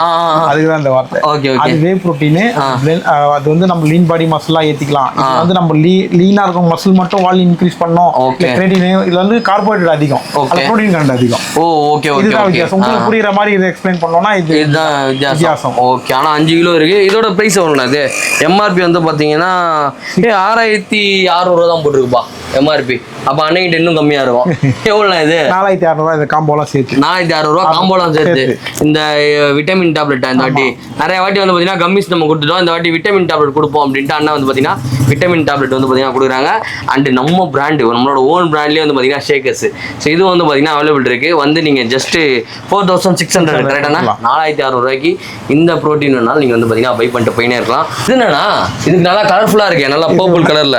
அதுக்கு தான் அந்த வார்த்தை. Okay okay. அது வே புரோட்டீன். அது வந்து நம்ம லீன் பாடி மசிலா ஏத்திக்கலாம். இது வந்து நம்ம லீனா இருக்கும் மசில் மட்டும் வால்யூம் இன்கிரீஸ் பண்ணோம். கிரேட்டின் இதுல வந்து கார்போஹைட்ரேட் அதிகம், புரோட்டீன் கண்டென்ட் அதிகம். ஓ ஓகே ஓகே. இதுதான் வித்தியாசம். உங்களுக்கு புரியுற மாதிரி இத எக்ஸ்பிளைன் பண்ணனும்னா இதுதான் வித்தியாசம். ஓகே. ஆனா 5 கிலோ இருக்கு. இதோட பிரைஸ் எவ்வளவுனா? இது எம்ஆர்பி வந்து பாத்தீங்கன்னா 6,600 தான் போட்டுருக்குப்பா எம்ஆர்பி. அப்ப அன்னைக்கு இன்னும் கம்மியா இருக்கும். எவ்வளவு இது? 4,600 இந்த காம்போலாம் சேர்த்து. 4,600 காம்போலாம் சேர்த்து. இந்த விட்டமின் டேப்லெட் இந்த வாட்டி நிறைய வாட்டி வந்து பாத்தீங்கன்னா கம்மிஸ் நம்ம கொடுத்துட்டோம். இந்த வாட்டி விட்டமின் டேப்லெட் கொடுப்போம் அப்படின்ட்டு அண்ணா வந்து பாத்தீங்கன்னா விட்டமின் டேப்லெட் வந்து பாத்தீங்கன்னா கொடுக்குறாங்க. அண்ட் நம்ம பிராண்டு, நம்மளோட ஓன் பிராண்ட்லயே வந்து பாத்தீங்கன்னா ஷேக்கர்ஸ். ஸோ இது வந்து பாத்தீங்கன்னா அவைலபிள் இருக்கு. வந்து நீங்க ஜஸ்ட் 4,600 கரெக்டானா 4,600 ரூபாய்க்கு இந்த ப்ரோட்டீன் வேணாலும் நீங்க வந்து பாத்தீங்கன்னா பை பண்ணிட்டு போயினே இருக்கலாம். இது என்னன்னா இதுக்கு நல்லா கலர்ஃபுல்லா இருக்கு, நல்லா பர்பிள் கலர்ல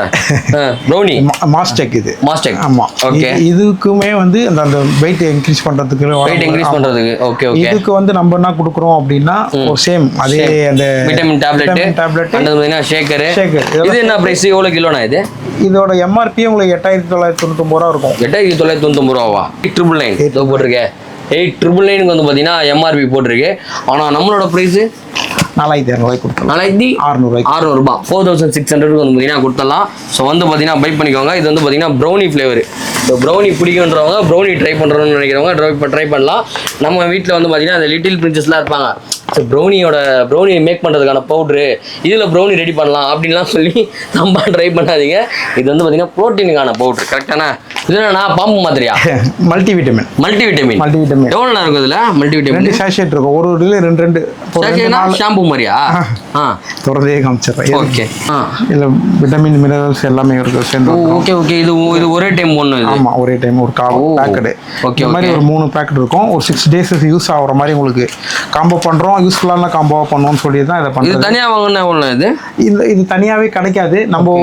ப்ரௌனி மாஸ்டெக். இது மாஸ்டெக். ஆமா. ஓகே. இதுக்குமே வந்து அந்த வெயிட் இன்க்ரீஸ் பண்றதுக்கு ஓகே ஓகே. இதுக்கு வந்து நம்ம என்ன கொடுக்குறோம் அப்படின்னா ஒரு சேம் அதே அந்த விட்டமின் டேப்லெட் அந்த ஷேக்கர். இது என்ன பிரைஸ்? எவ்வளவு கிலோனா இது? இதோட எம்ஆர்பி உங்களுக்கு 8,999 ரூபா இருக்கும். 8,999 ரூபாவா? 8,999 போட்டிருக்கு. 8,999 வந்து பாத்தீங்கன்னா எம்ஆர்பி போட்டிருக்கு. ஆனா நம்மளோட பிரைஸ் 4,600 கொடுத்தோம். 4,600 ரூபாய். 4,600 வந்து பாத்தீங்கன்னா கொடுத்தலாம். ஸோ வந்து பாத்தீங்கன்னா பை பண்ணிக்கோங்க. இது வந்து பாத்தீங்கன்னா ப்ரௌனி ஃபிளேவர். ஸோ ப்ரௌனி பிடிக்குன்றவங்க, ப்ரௌனி ட்ரை பண்றோம்னு நினைக்கிறவங்க ட்ரை பண்ணலாம். நம்ம வீட்டில் வந்து பாத்தீங்கன்னா அந்த லிட்டில் பிரின்சஸ்லாம் இருப்பாங்க. ஸோ ப்ரௌனி மேக் பண்ணுறதுக்கான பவுட்ரு, இதில் ப்ரௌனி ரெடி பண்ணலாம் அப்படின்லாம் சொல்லி நம்ம ட்ரை பண்ணாதீங்க. இது வந்து பார்த்தீங்கன்னா ப்ரோட்டீனுக்கான பவுட்ரு. கரெக்டானா? இது என்னன்னா பாம்பு மாதிரியா? மல்டிவிட்டமின். எவ்வளோ நேரம் இருக்கும் இதில்? மல்டிவிட்டமின் சாஷேட் இருக்கும். ஒரு இதில் 2 ஷாம்பு மாதிரியா? தொடர்ந்தே காமிச்சிடுறேன். ஓகே. இதில் விட்டமின் மினரல்ஸ் எல்லாமே இருக்கு சேர்ந்து. Okay okay. இது ஒரே டைம் ஒன்று? ஆமாம், ஒரே டைம் ஒரு பேக்கெட். ஓகே. இந்த மாதிரி ஒரு 3 பேக்கெட் இருக்கும். ஒரு 6 days யூஸ் ஆகிற மாதிரி உங்களுக்கு காம்போ பண்ணுறோம். யூஸ்ஃபுல்லான காம்போவா பண்ணுவோம்னு சொல்லி தான் இதை பண்ணுறது. தனியாக வாங்கினா எவ்வளோ இது? இது தனியாகவே கிடைக்காது. நம்ம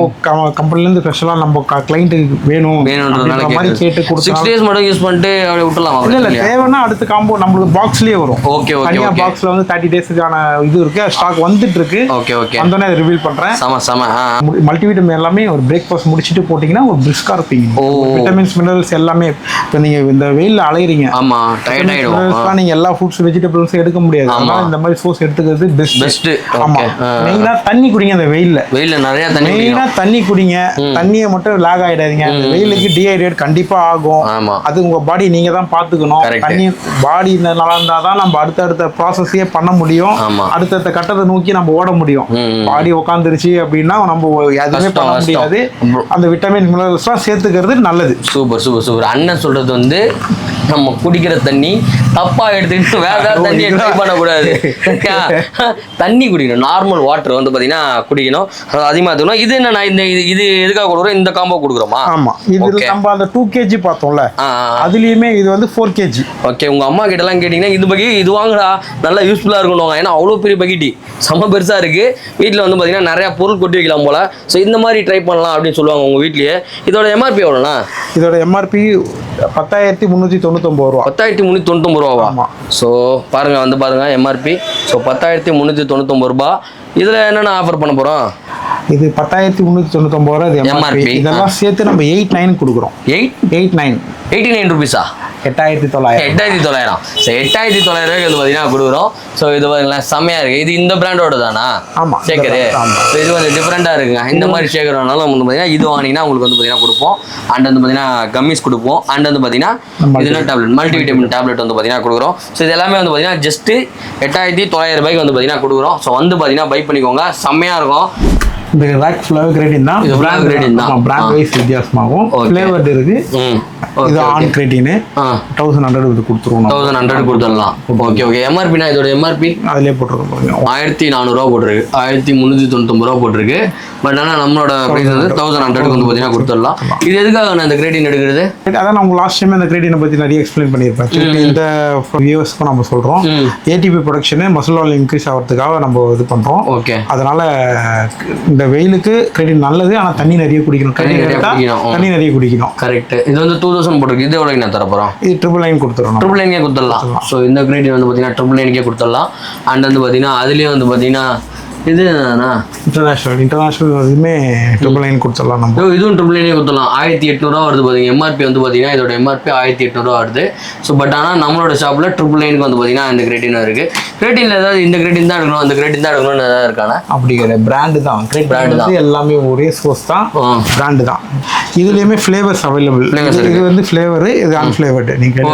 கம்பெனிலேருந்து ஸ்பெஷலாக நம்ம கிளைண்ட்டுக்கு வேணும்ன்றதுனால மாதிரி கேட்டு கொடுத்து 6 days மட்டும் யூஸ் பண்ணிட்டு அப்படியே விட்டுலாம். இல்லை தேவைன்னா அடுத்த காம்போ நம்மளுக்கு பாக்ஸ்லேயே வரும். Okay okay. தனியாக பாக்ஸில் வந்து 30 days-க்கான இது இருக்கு, ஸ்டாக் வந்துட்டு இருக்கு. Okay okay. வந்தோடனே அதை ரிவீல் பண்ணுறேன். மல்டிவிட்டமின் எல்லாமே ஒரு பிரேக்ஃபாஸ்ட் முடிச்சுட்டு போட்டிங்கன்னா ஒரு பிரிஸ்காக இருப்பீங்க. விட்டமின் விட்டமின்ஸ் மினரல்ஸ் எல்லாமே இப்போ நீங்க இந்த வெயில்ல அலையறீங்க. ஆமா, டயர்ட் ஆயிடும். நீங்க எல்லா ஃப்ரூட்ஸ் வெஜிடபிள்ஸ் எடுக்க முடியாது. அதனால இந்த மாதிரி சோர்ஸ் எடுத்துக்கிறது பெஸ்ட். ஆமா, மெயினா தண்ணி குடிங்க. அந்த வெயில்ல நிறைய தண்ணி, மெயினா தண்ணி குடிங்க. தண்ணியை மட்டும் லாக் ஆயிடாதீங்க. அந்த வெயிலுக்கு டீஹைட்ரேட் கண்டிப்பா ஆகும். அது உங்க பாடி நீங்க தான் பாத்துக்கணும். தண்ணி பாடி நல்லா இருந்தா தான் நம்ம அடுத்தடுத்த ப்ராசஸே பண்ண முடியும். அடுத்தடுத்த கட்டத்தை நோக்கி நம்ம ஓட முடியும். பாடி உட்காந்துருச்சு அப்படின்னா நம்ம எதுவுமே பண்ண முடியாது. அந்த விட்டமின் மினரல்ஸ்லாம் சேர்த்துக்கிறது நல்லது. Super super super. அண்ணன் சொல்றது வந்து நம்ம குடிக்கிற தண்ணி தப்பா எடுத்துக்கிட்டு வேற தண்ணியை ட்ரை பண்ணக்கூடாது. தண்ணி குடிக்கணும். நார்மல் வாட்டர் வந்து பாத்தீங்கன்னா குடிக்கணும். அதிகமாக எடுத்துக்கணும். இது என்ன இது எதுக்காக கொடுக்குறோம்? இந்த காம்போ கொடுக்குறோமா? ஆமா, இது நம்ம அந்த 2 kg பார்த்தோம்ல, அதுலயுமே இது வந்து 4 kg. ஓகே, உங்க அம்மா கிட்ட எல்லாம் கேட்டீங்கன்னா இது வாங்கடா நல்லா யூஸ்ஃபுல்லா இருக்கணும். ஏன்னா அவ்வளோ பெரிய பக்கெட்டி செம்ம பெருசா இருக்கு. வீட்டில் வந்து பாத்தீங்கன்னா நிறைய பொருள் கொட்டி வைக்கலாம் போல. ஸோ இந்த மாதிரி ட்ரை பண்ணலாம் அப்படின்னு சொல்லுவாங்க உங்க வீட்லயே. இதோட எம்ஆர்பி எவ்வளோண்ணா? இதோட எம்ஆர்பி 10,399 ரூபா. 10,399 ரூபாவா? ஸோ பாருங்க, வந்து பாருங்க எம்ஆர்பி. ஸோ 10,399 ரூபா. இதுல என்னென்ன ஆஃபர் பண்ண போறோம்? இது 10,399 ரூபா எம்ஆர்பி. இதெல்லாம் சேர்த்து நம்ம 89 கொடுக்குறோம். 89 ருபீஸா? 8,900. 8,900. ஸோ 8,900 ரூபாய்க்கு வந்து பார்த்தீங்கன்னா கொடுக்குறோம். ஸோ இது பார்த்தீங்கன்னா செம்மையாக இருக்குது. இது இந்த பிராண்டோட தானா? ஆமாம், ஷேக்கரு. ஸோ இது கொஞ்சம் டிஃப்ரெண்ட்டாக இருக்குங்க. இந்த மாதிரி ஷேக்கர் வேணாலும் வந்து பார்த்தீங்கன்னா இது வாங்கினீங்கன்னா உங்களுக்கு வந்து பார்த்தீங்கன்னா கொடுப்போம். அண்ட் வந்து பார்த்தீங்கன்னா கம்மிஸ் கொடுப்போம். அண்ட் வந்து பார்த்தீங்கன்னா இதெல்லாம் டேப்லெட், மல்டிவிட்டமின் டேப்லெட் வந்து பார்த்தீங்கன்னா கொடுக்குறோம். ஸோ இது எல்லாமே வந்து பார்த்தீங்கன்னா ஜஸ்ட் 8,900 ரூபாய்க்கு வந்து பார்த்தீங்கன்னா கொடுக்குறோம். ஸோ வந்து பார்த்தீங்கன்னா பை பண்ணிக்கோங்க, செம்மையாக இருக்கும். இந்த ராக் ஃப்ளவர் கிரேட்டின் தான். இது ஃப்ளவர் கிரேட்டின் தான். பிராண்ட் வைஸ் வித்தியாசமாகும். ஃப்ளேவர்ட் இருக்கு. இது ஆன் கிரேட்டின் 1100 இது கொடுத்துருவோம். 1100 கொடுத்துடலாம். Okay okay. எம்ஆர்பினா இதோட எம்ஆர்பி அதிலே போட்டுருக்கோம். 1,400 ரூபா போட்டிருக்கு. 1,399 ரூபா போட்டிருக்கு. பட் ஆனால் நம்மளோட ப்ரைஸ் வந்து 1100 வந்து பார்த்தீங்கன்னா கொடுத்துடலாம். இது எதுக்காக நான் இந்த கிரேட்டின் எடுக்கிறது? அதான் நான் லாஸ்ட் டைம் இந்த கிரேட்டினை பற்றி நிறைய எக்ஸ்பிளைன் பண்ணியிருப்பேன். இந்த வியூவர்ஸ்க்கும் நம்ம சொல்கிறோம், ஏடிபி ப்ரொடக்ஷனு மசில் வால்யூம் இன்க்ரீஸ் ஆகிறதுக்காக நம்ம இது பண்ணுறோம். ஓகே, அதனால இந்த வெயிலுக்கு கிரேட்டின் நல்லது. ஆனால் தண்ணி நிறைய குடிக்கணும். தண்ணி நிறைய குடிக்கணும். கரெக்ட். இது வந்து 2000 போட்டிருக்கு. இது எவ்வளோ நான் தரப்போகிறோம்? இது 999 கொடுத்துருவோம். 999 கொடுத்துடலாம். ஸோ இந்த கிரேட்டின் வந்து பார்த்தீங்கன்னா 999 கொடுத்துடலாம். அண்ட் வந்து பார்த்தீங்கன்னா அதுலேயே வந்து பார்த்தீங்கன்னா இது இன்டர்நேஷனல் இதுவுமே 999 கொடுத்துடலாம். நம்ம இதுவும் 999 கொடுத்துடலாம். 1,800 ரூபா வருது. பார்த்தீங்க எம்ஆர்பி வந்து பார்த்தீங்கன்னா இதோட எம்ஆர்பி 1,800 ரூபா வருது. ஸோ பட் ஆனால் நம்மளோட ஷாப்பில் 999 வந்து பார்த்தீங்கன்னா இந்த கிரேட்டின் இருக்குது. கிரேட்டின்ல ஏதாவது இந்த கிரேட்டின் தான் எடுக்கணும், அந்த கிரேட்டின் தான் எடுக்கணும்னு ஏதாவது இருக்கானா? அப்படி கிடையாது, பிராண்டு தான். பிராண்டு தான், எல்லாமே ஒரே சோர்ஸ் தான், பிராண்டு தான். இதுலேயுமே ஃப்ளேவர்ஸ் அவைலபிள். இது வந்து ஃப்ளேவர், இது அன்ஃப்ளேவர்டு. நீங்கள்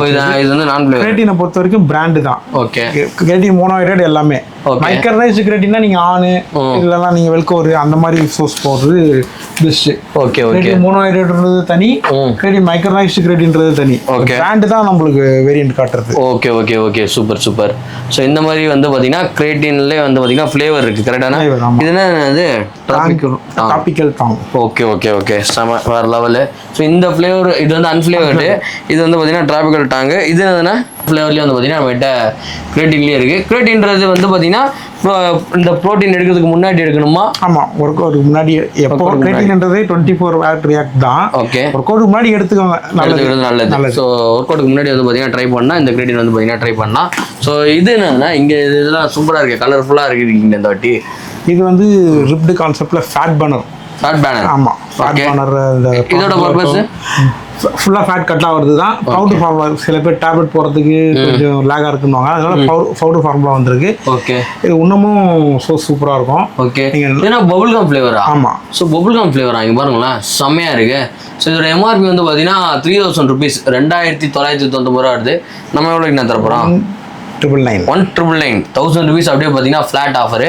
இது வந்து நான் ஃப்ளேவர். கிரேட்டினை பொறுத்த வரைக்கும் பிராண்டு தான். ஓகே, கிரேட்டின் மோனோஹைட்ரேட் எல்லாமே. மைக்ரோரைஸ்டு கிரேட்டின்னா நீங்கள் ஆணு இதெல்லாம் நீங்கள் வெல்கோரு அந்த மாதிரி சோர்ஸ் போடுறது பெஸ்ட். Okay okay. மோனோஹைட்ரேட்ன்றது தனி, கிரேட்டின் மைக்ரோரைஸ்டு கிரேட்டின்றது தனி. ஓகே, பிராண்டு தான் நம்மளுக்கு வேரியன்ட் காட்டுறது. Okay okay okay. Super super. So இந்த மாதிரி வந்து பார்த்தீங்கன்னா கிரேட்டின்லேயே வந்து பார்த்தீங்கன்னா ஃப்ளேவர் இருக்குது. கரெக்டான இது என்ன? இது tropical Tang. Okay okay okay. செம வேறு லெவலு. ஸோ இந்த ஃப்ளேவர் இது வந்து அன்ஃப்ளேவர்டு. இது வந்து பார்த்தீங்கன்னா டிராபிக்கல் டாங்கு. இது என்னதுன்னா ஃப்ளேவர்லேயே வந்து பார்த்தீங்கன்னா நம்மகிட்ட கிரேட்டின்லேயே இருக்குது. கிரேட்டின்றது வந்து பார்த்தீங்கன்னா இந்த ப்ரோட்டீன் எடுக்கிறதுக்கு முன்னாடி எடுக்கணுமா? ஆமாம், ஒர்க் அவுட்டுக்கு முன்னாடி. எப்போ கிரேட்டின்ன்றது 24 ஹவர் ரியாக்ட் தான். ஓகே, ஒர்க் அவுட்டுக்கு முன்னாடி எடுத்துக்கோங்க, நல்லது. ஸோ ஒர்க் அவுட்டுக்கு முன்னாடி வந்து பார்த்தீங்கன்னா ட்ரை பண்ணால் இந்த கிரேட்டின் வந்து பார்த்தீங்கன்னா ட்ரை பண்ணலாம். ஸோ இது என்னன்னா இங்கே இதெல்லாம் சூப்பராக இருக்குது, கலர்ஃபுல்லாக இருக்குது இந்த வாட்டி. இது வந்து ரிப்டு கான்செப்டில் ஃபேட் பர்னர். ஆமாம், ஃபேட் பர்னர். இதோட பர்பஸ் ஃபுல்லாக ஃபேட் கட்டாக வருது தான். பவுடர் ஃபார்முலா, சில பேர் டேப்லெட் போகிறதுக்கு கொஞ்சம் லேகாக இருக்குன்னுவாங்க, அதனால பவுடர் ஃபார்முலா வந்திருக்கு. ஓகே, இது இன்னமும் சூப்பராக இருக்கும். ஓகே, ஏன்னா பபுள் கம் ஃப்ளேவரா? ஆமாம், ஸோ பபுள் கம் ஃப்ளேவரா? இங்கே பாருங்களேன், செம்மையாக இருக்குது. ஸோ இதோட எம்ஆர்பி வந்து பார்த்தீங்கன்னா 3,000 ருபீஸ், 2,999 ரூபா வருது. நம்ம எவ்வளோக்கு நான் தரப்போகிறோம்? 1,999 1000 ருபீஸ் அப்படியே பார்த்தீங்கன்னா ஃப்ளாட் ஆஃபர்.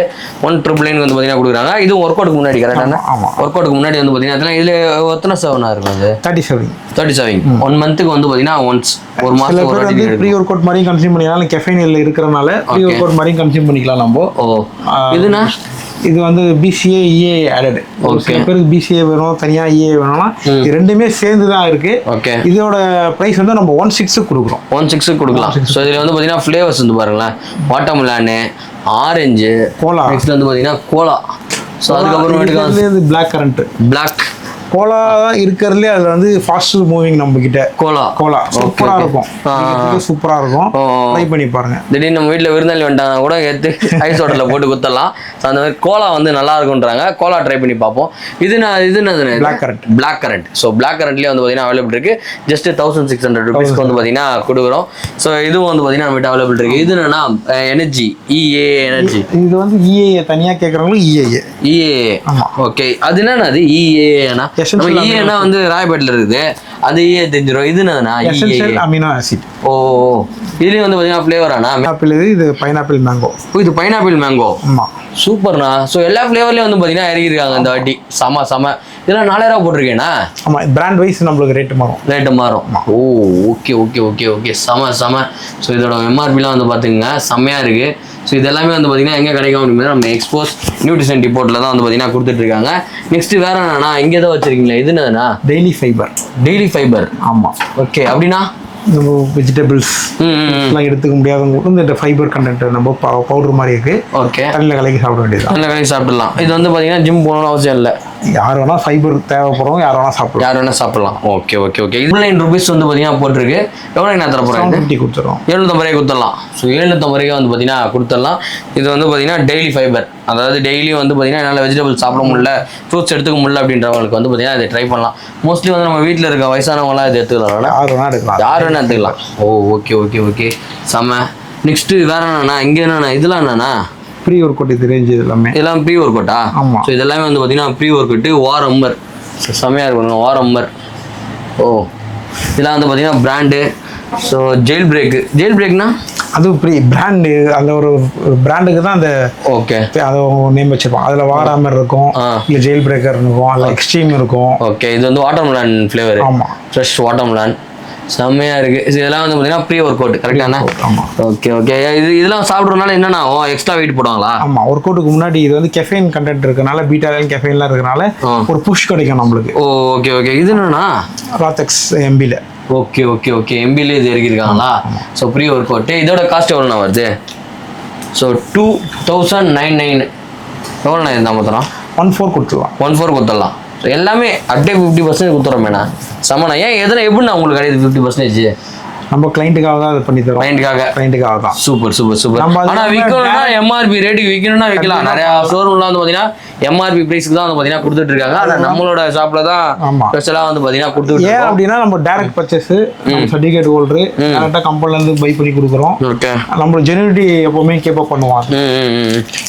1,999 வந்து பார்த்தீங்கன்னா கொடுக்குறாங்க. இது ஒர்க் அவுட்டுக்கு முன்னாடி கரெக்டான? ஆமாம், ஒர்க் அவுட்டுக்கு முன்னாடி வந்து பார்த்தீங்கன்னா இதில் எத்தனை 7 இருக்கும்? அது 37 1 மந்த்துக்கு வந்து பார்த்தீங்கன்னா ஒன்ஸ், ஒரு மாதம் ஒரு வாட்டி ப்ரீ ஒர்க் அவுட் மாதிரி கன்சியூம் பண்ணிக்கலாம். கெஃபைனில் இருக்கிறனால ப்ரீ ஒர்க் அவுட் மாதிரி கன்சியூம் பண்ணிக்கலாம் நம்ம. ஓ, இதுனா இது வந்து BCA EA ஆடட். சில பேருக்கு BCA வேணும், தனியா EA வேணும்னா இது ரெண்டுமே சேர்ந்து தான் இருக்கு. ஓகே, இதோட பிரைஸ் வந்து நம்ம 16 கொடுக்குறோம். 16 கொடுக்கலாம். ஸோ இதில் வந்து பார்த்தீங்கன்னா ஃப்ளேவர்ஸ் வந்து பாருங்களேன், வாட்டர்மெலானு, ஆரஞ்சு, கோலா, நெக்ஸ்ட் வந்து பார்த்தீங்கன்னா கோலா. ஸோ அதுக்கப்புறம் பிளாக் கரண்ட். கோலா இருக்கிறதுலே அது வந்து ஃபாஸ்ட் மூவிங். நம்ம கிட்ட கோலா சூப்பரா இருக்கும், சூப்பரா இருக்கும். ட்ரை பண்ணி பாருங்க. திடீர்னு நம்ம வீட்டில் விருந்தாளி வந்துட்டாங்க கூட எடுத்து ஐஸ் வாட்டர்ல போட்டு குத்தலாம். ஸோ அந்த மாதிரி கோலா வந்து நல்லா இருக்குன்றாங்க. கோலா ட்ரை பண்ணி பார்ப்போம். இது என்னது? Black currant. ஸோ பிளாக் கரண்ட்லேயே வந்து பார்த்தீங்கன்னா அவைலபிள் இருக்கு. ஜஸ்ட் 1600 rupeesக்கு வந்து பார்த்தீங்கன்னா கொடுக்குறோம். ஸோ இதுவும் வந்து பார்த்தீங்கன்னா நம்மகிட்ட அவைலபிள் இருக்கு. இது என்னன்னா எனர்ஜி EA எனர்ஜி. இது வந்து EA தனியாக கேட்குறவங்களுக்கு EA. ஓகே, அது என்னன்னா அது EAனா நம்ம EAனா வந்து ராயப்பேட்டில் இருக்குது, அது EA தெரிஞ்சிடும். இது என்னதுன்னா எசென்ஷியல் அமினோ ஆசிட். ஓ, இதுலேயும் வந்து பார்த்தீங்கன்னா ஃப்ளேவரானா ஆப்பிள், இது பைனாப்பிள் மேங்கோ. இது பைனாப்பிள் மேங்கோ. ஆமாம், சூப்பர்ண்ணா. ஸோ எல்லா ஃப்ளேவர்லேயும் வந்து பார்த்தீங்கன்னா இறங்கியிருக்காங்க இந்த வாட்டி. செம. இதெல்லாம் 4000 போட்டிருக்கேனா? ஆமாம், பிராண்ட் வைஸ் நம்மளுக்கு ரேட்டு மாறும். ஓ, ஓகே. செம. ஸோ இதோட MRPலாம் வந்து பார்த்துங்க செம்மையாக இருக்குது. ஸோ இது எல்லாமே வந்து பார்த்தீங்கன்னா எங்கே கிடைக்கும் அப்படின்னா நம்ம எக்ஸ்போஸ் நியூட்ரிஷன் டிப்போர்ட்டில் தான் வந்து பார்த்தீங்கன்னா கொடுத்துட்ருக்காங்க. நெக்ஸ்ட் வேறு என்னன்னா இங்கே தான் வச்சுருக்கீங்களா? இது என்னதுன்னா டெய்லி ஃபைபர். ஆமாம், ஓகே. அப்படின்னா நம்ம வெஜிடபிள்ஸ் எல்லாம் எடுத்துக்க முடியாதவங்களுக்கு இந்த ஃபைபர் கண்டென்ட் நம்ம பவுடர் மாதிரி இருக்கு. ஓகே, தண்ணியில் கலக்கி சாப்பிட வேண்டியது. தண்ணியில் கலக்கி சாப்பிடலாம். இது வந்து பார்த்தீங்கன்னா ஜிம் போகணும்னு அவசியம் இல்லை. யார் வேணா ஃபைபர் தேவைப்படுறோம், யார் வேணா சாப்பிடலாம். ஓகே. இது 9 rupees வந்து பார்த்தீங்கன்னா போட்டிருக்கு. எவ்வளோ நான் தர போகிறேன்? 750 கொடுத்துறோம். 750 கொடுத்துடலாம். ஸோ 750 வந்து பார்த்தீங்கன்னா கொடுத்துடலாம். இது வந்து பார்த்தீங்கன்னா டெய்லி ஃபைபர், அதாவது டெய்லியும் வந்து பார்த்தீங்கன்னா என்னால் வெஜிடபிள்ஸ் சாப்பிட முடியல, ஃப்ரூட்ஸ் எடுத்துக்க முடியல அப்படின்றவங்களுக்கு வந்து பார்த்தீங்கன்னா இதை ட்ரை பண்ணலாம். மோஸ்ட்லி வந்து நம்ம வீட்டில் இருக்க வயசானவங்களாம் இது எடுத்துக்கலாம். யார் வேணா எடுத்துக்கலாம். ஓ, ஓகே. செம்ம. நெக்ஸ்ட்டு வேற என்னண்ணா? இங்கே என்னண்ணா? இதெல்லாம் என்னண்ணா? Pre workout. இது ரேஞ்ச் எல்லாம் ப்ரீ ஒர்க் அவுட்டா? ஆமாம். ஸோ இதெல்லாமே வந்து பார்த்தீங்கன்னா ப்ரீ ஒர்க் அவுட்டு வாரம்பர். செம்மையாக இருக்கும் வாரம்பர். ஓ, இதெல்லாம் வந்து பார்த்தீங்கன்னா பிராண்டு. ஸோ ஜெயில் பிரேக்னா அது பிராண்டு, அந்த ஒரு பிராண்டுக்கு தான் அந்த ஓகே அதை நேம் வச்சிருப்போம். அதில் வாராமர் இருக்கும், இல்லை ஜெயில் பிரேக்கர் இருக்கும், அதில் எக்ஸ்ட்ரீம் இருக்கும். ஓகே, இது வந்து வாட்டர்மெலன் ஃப்ளேவர். ஆமாம், ஃப்ரெஷ் வாட்டர்மெலன். செம்மையாக இருக்குது. இதெல்லாம் வந்து பார்த்தீங்கன்னா ப்ரீ ஒர்க் அவுட் கரெக்டாண்ணா? ஆமாம். ஓகே. இதெல்லாம் சாப்பிட்றதுனால என்னன்னா எக்ஸ்ட்ரா வெயிட் போடுவாங்களா? ஆமாம், ஒர்க் அவுட்டுக்கு முன்னாடி இது வந்து கெஃபைன் கண்டென்ட் இருக்கனால, பீட்டாலைன் கெஃபைன்லாம் இருக்கனால ஒரு புஷ் கிடைக்கும் நம்மளுக்கு. ஓகே. இது என்னன்னா ராத்தெக்ஸ் MBல. ஓகே. MBல இது இறக்கிருக்காங்களா? So pre workout. இதோட காஸ்ட் எவ்வளோண்ணா வருது? ஸோ 2099. எவ்வளோண்ணா இருந்தால் மொத்தம்? 14 கொடுத்துடலாம். 14 கொடுத்துடலாம். ஸோ எல்லாமே அப்படியே 50% கொடுத்துறோமேண்ணா. சமண்ணா. ஏன் எதனா எப்படிண்ணா உங்களுக்கு கிடையாது 50%? நம்ம கிளைண்ட்டுக்காக தான் அதை பண்ணி தரோம். கிளைண்ட்டுக்காக தான். சூப்பர். ஆனால் விற்கணும்னா MRP ரேட்டுக்கு விற்கணும்னா விற்கலாம். நிறையா ஷோரூம்லாம் வந்து பார்த்தீங்கன்னா MRP ப்ரைஸ்க்கு தான் வந்து பார்த்தீங்கன்னா கொடுத்துட்டு இருக்காங்க. ஆனால் நம்மளோட ஷாப்பில் தான் ஸ்பெஷலாக வந்து பார்த்தீங்கன்னா கொடுத்துட்டு. ஏன் அப்படின்னா நம்ம டைரக்ட் பர்ச்சேஸ், சர்டிஃபிகேட் ஹோல்டரு டேரக்டாக கம்பெனிலேருந்து பை பண்ணி கொடுக்குறோம். ஓகே, நம்மளோட ஜெனுவிட்டி எப்போவுமே கேப்பப் பண்ணுவாங்க.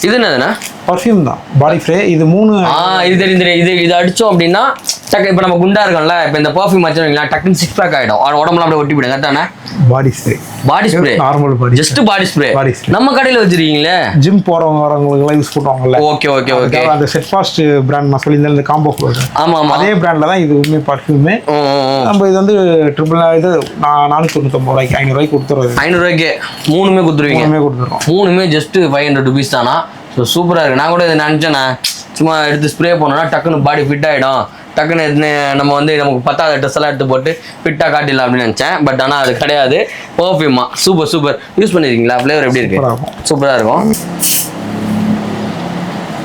இது என்னதுண்ணா? பர்ஃப்யூம் தான், பாடி ஸ்ப்ரே. இது 3. இது தெரியும். இது அடித்தோம் அப்படின்னா டக்கு, இப்போ நம்ம குண்டா இருக்கோம்ல, இப்போ இந்த பர்ஃப்யூம் வச்சுருங்களா டக்குன்னு 6 pack ஆகிடும். உடம்புலாம் அப்படியே ஒட்டி போயிடும். கரெக்டானே? Body spray normal body, just body spray நம்ம கடையில் வச்சிருக்கீங்களே. ஜிம் வரவங்களுக்குலாம் யூஸ் பண்ணுவாங்கல்ல. ஓகே. அந்த செட் ஃபாஸ்ட் பிராண்ட் நான் சொல்லியிருந்தேன், இந்த காம்போ. ஆமாம், அதே பிராண்டில் தான் இது உண்மை பர்ஃப்யூமே. நம்ம இது வந்து இது 499 ரூபாய்க்கு 500 ரூபாய்க்கு கொடுத்துருவோம். 500 ரூபாய்க்கு 3மே கொடுத்துருவோம். 3மே ஜஸ்ட் 500 rupees தானா? ஸோ சூப்பராக இருக்குது. நான் கூட இதை நினச்சேண்ணே, சும்மா எடுத்து ஸ்ப்ரே பண்ணோன்னா டக்குன்னு பாடி ஃபிட் ஆகிடும், டக்குன்னு நம்ம வந்து நமக்கு பத்தாத ட்ரெஸ் எல்லாம் எடுத்து போட்டு ஃபிட்டாக காட்டிடலாம் அப்படின்னு நினச்சேன். பட் ஆனால் அது கிடையாது. பர்ஃப்யூமா சூப்பர். யூஸ் பண்ணியிருக்கீங்களா? ஃப்ளேவர் எப்படி இருக்கு? சூப்பராக இருக்கும்.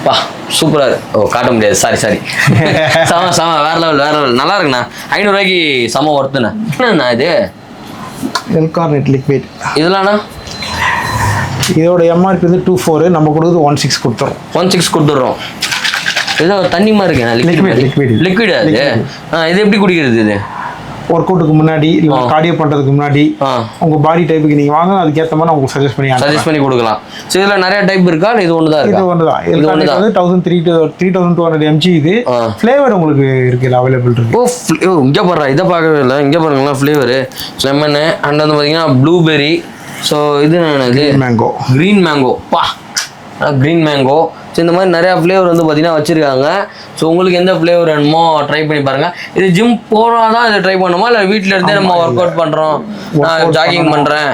பா, சூப்பராக இருக்கு. ஓ, காட்ட முடியாது, சாரி. செம வேற லெவல் நல்லா இருக்குண்ணா. 500 ரூபாய்க்கு செம ஒர்த்துண்ணா. என்னண்ணா இது? எல்கார்னேட் லிக்விட். இதெல்லாம்ண்ணா இதோட MRP வந்து 24, நம்ம கொடுக்குறது 16 கொடுத்துறோம். 16 கொடுத்துட்றோம். ஏதோ தண்ணி மாதிரி இருக்கேன். லிக்விட் அது. இது எப்படி குடிக்கிறது? இது ஒர்க் அவுட்டுக்கு முன்னாடி, இல்லை கார்டியோ பண்ணுறதுக்கு முன்னாடி உங்கள் பாடி டைப்புக்கு நீங்கள் வாங்க, அதுக்கேற்ற மாதிரி நான் உங்களுக்கு சஜஸ்ட் பண்ணி கொடுக்கலாம். ஸோ இதில் நிறைய டைப் இருக்கா? இது ஒன்று தான் இருக்கு. இது ஒன்று தான். 3200 mg. இது ஃப்ளேவர் உங்களுக்கு இருக்கு, அவைலபிள் இருக்கு. ஓ, இங்கே பாருறா, இதை பார்க்கவே இல்லை. இங்கே பாருங்களா ஃப்ளேவரு. லெமனு அண்ட் வந்து பார்த்தீங்கன்னா ப்ளூபெர்ரி. ஸோ இது என்னது? Green mango. பா, க்ரீன் மேங்கோ. ஸோ இந்த மாதிரி நிறையா ஃப்ளேவர் வந்து பார்த்தீங்கன்னா வச்சுருக்காங்க. ஸோ உங்களுக்கு எந்த ஃப்ளேவர் வேணுமோ ட்ரை பண்ணி பாருங்கள். இது ஜிம் போனால் தான் இதை ட்ரை பண்ணுமா, இல்லை வீட்டில் இருந்தே நம்ம ஒர்க் அவுட் பண்ணுறோம், ஜாகிங் பண்ணுறேன்,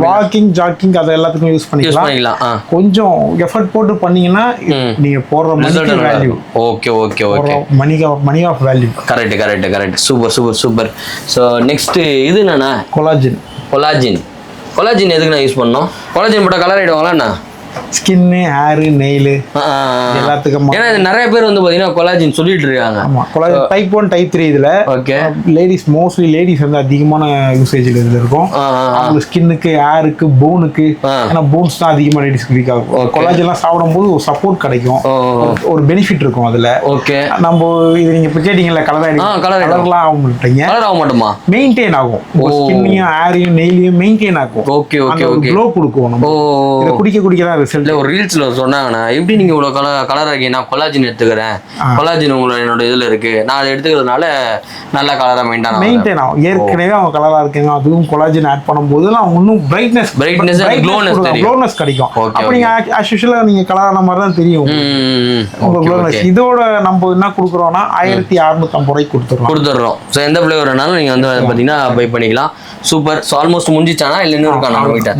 வாக்கிங் ஜாக்கிங் அதை எல்லாத்துக்கும் யூஸ் பண்ணிக்கலாம். கொஞ்சம் எஃபர்ட் போட்டு பண்ணீங்கன்னா நீங்கள் போடுற மணிக்கு value. Okay. Money of value. Correct. Super. So next இது என்னண்ணா? கொலாஜின் எதுக்கு நான் யூஸ் பண்ணோம்? கொலாஜின் போட்டால் கலர் ஆகிடுவாங்களா என்ன? ஸ்கின்னு, ஹேரு, நெயிலு எல்லாத்துக்கும். ஏன்னா இது நிறைய பேர் வந்து பார்த்தீங்கன்னா கொலாஜின் சொல்லிட்டு இருக்காங்க. ஆமாம், கொலாஜின் டைப் 1 டைப் 3 இதில். ஓகே. லேடிஸ் மோஸ்ட்லி லேடிஸ் வந்து அதிகமான யூசேஜில் இதில் இருக்கும். அவங்க ஸ்கின்னுக்கு, ஹேருக்கு, போனுக்கு. ஏன்னா போன்ஸ் தான் அதிகமாக லேடிஸ்க்கு வீக் ஆகும். கொலாஜின்லாம் சாப்பிடும்போது ஒரு சப்போர்ட் கிடைக்கும், ஒரு பெனிஃபிட் இருக்கும் அதில். ஓகே. நம்ம இது நீங்கள் இப்போ கேட்டீங்கல்ல கலர்லாம் ஆக மாட்டீங்க. கலர் ஆக மாட்டோமா? மெயின்டைன் ஆகும். ஸ்கின்னையும், ஹேரையும், நெயிலையும் மெயின்டைன் ஆகும். Okay okay okay. க்ளோ கொடுக்கும். நம்ம இதை குடிக்க தான் ரிசல்ட். ஒரு ரீல்ஸ்ல சொன்னாங்கண்ணா, எப்படி நீங்க இவ்வளவு கலர் ஆகி நான் கொலாஜின் எடுத்துக்கிறேன், கொலாஜின் உங்களோட என்னோட இதுல இருக்கு, நான் அதை எடுத்துக்கிறதுனால நல்ல கலரா மெயின்டைன் ஆகும். ஏற்கனவே அவங்க கலரா இருக்காங்க, அதுவும் கொலாஜின் ஆட் பண்ணும்போது அவங்க இன்னும் பிரைட்னஸ் க்ளோனஸ் கிடைக்கும். அப்ப நீங்க as usual நீங்க கலரான மாதிரி தான் தெரியும் உங்களுக்கு க்ளோனஸ். இதோட நம்ம என்ன கொடுக்குறோம்னா 1650 ரூபாய்க்கு கொடுத்துறோம். ஸோ எந்த ஃபிளேவர் வேணாலும் நீங்க வந்து பாத்தீங்கன்னா பை பண்ணிக்கலாம். சூப்பர். ஸோ ஆல்மோஸ்ட் முடிஞ்சிச்சானா இல்லை இன்னும் இருக்கா? நம்ம கிட்ட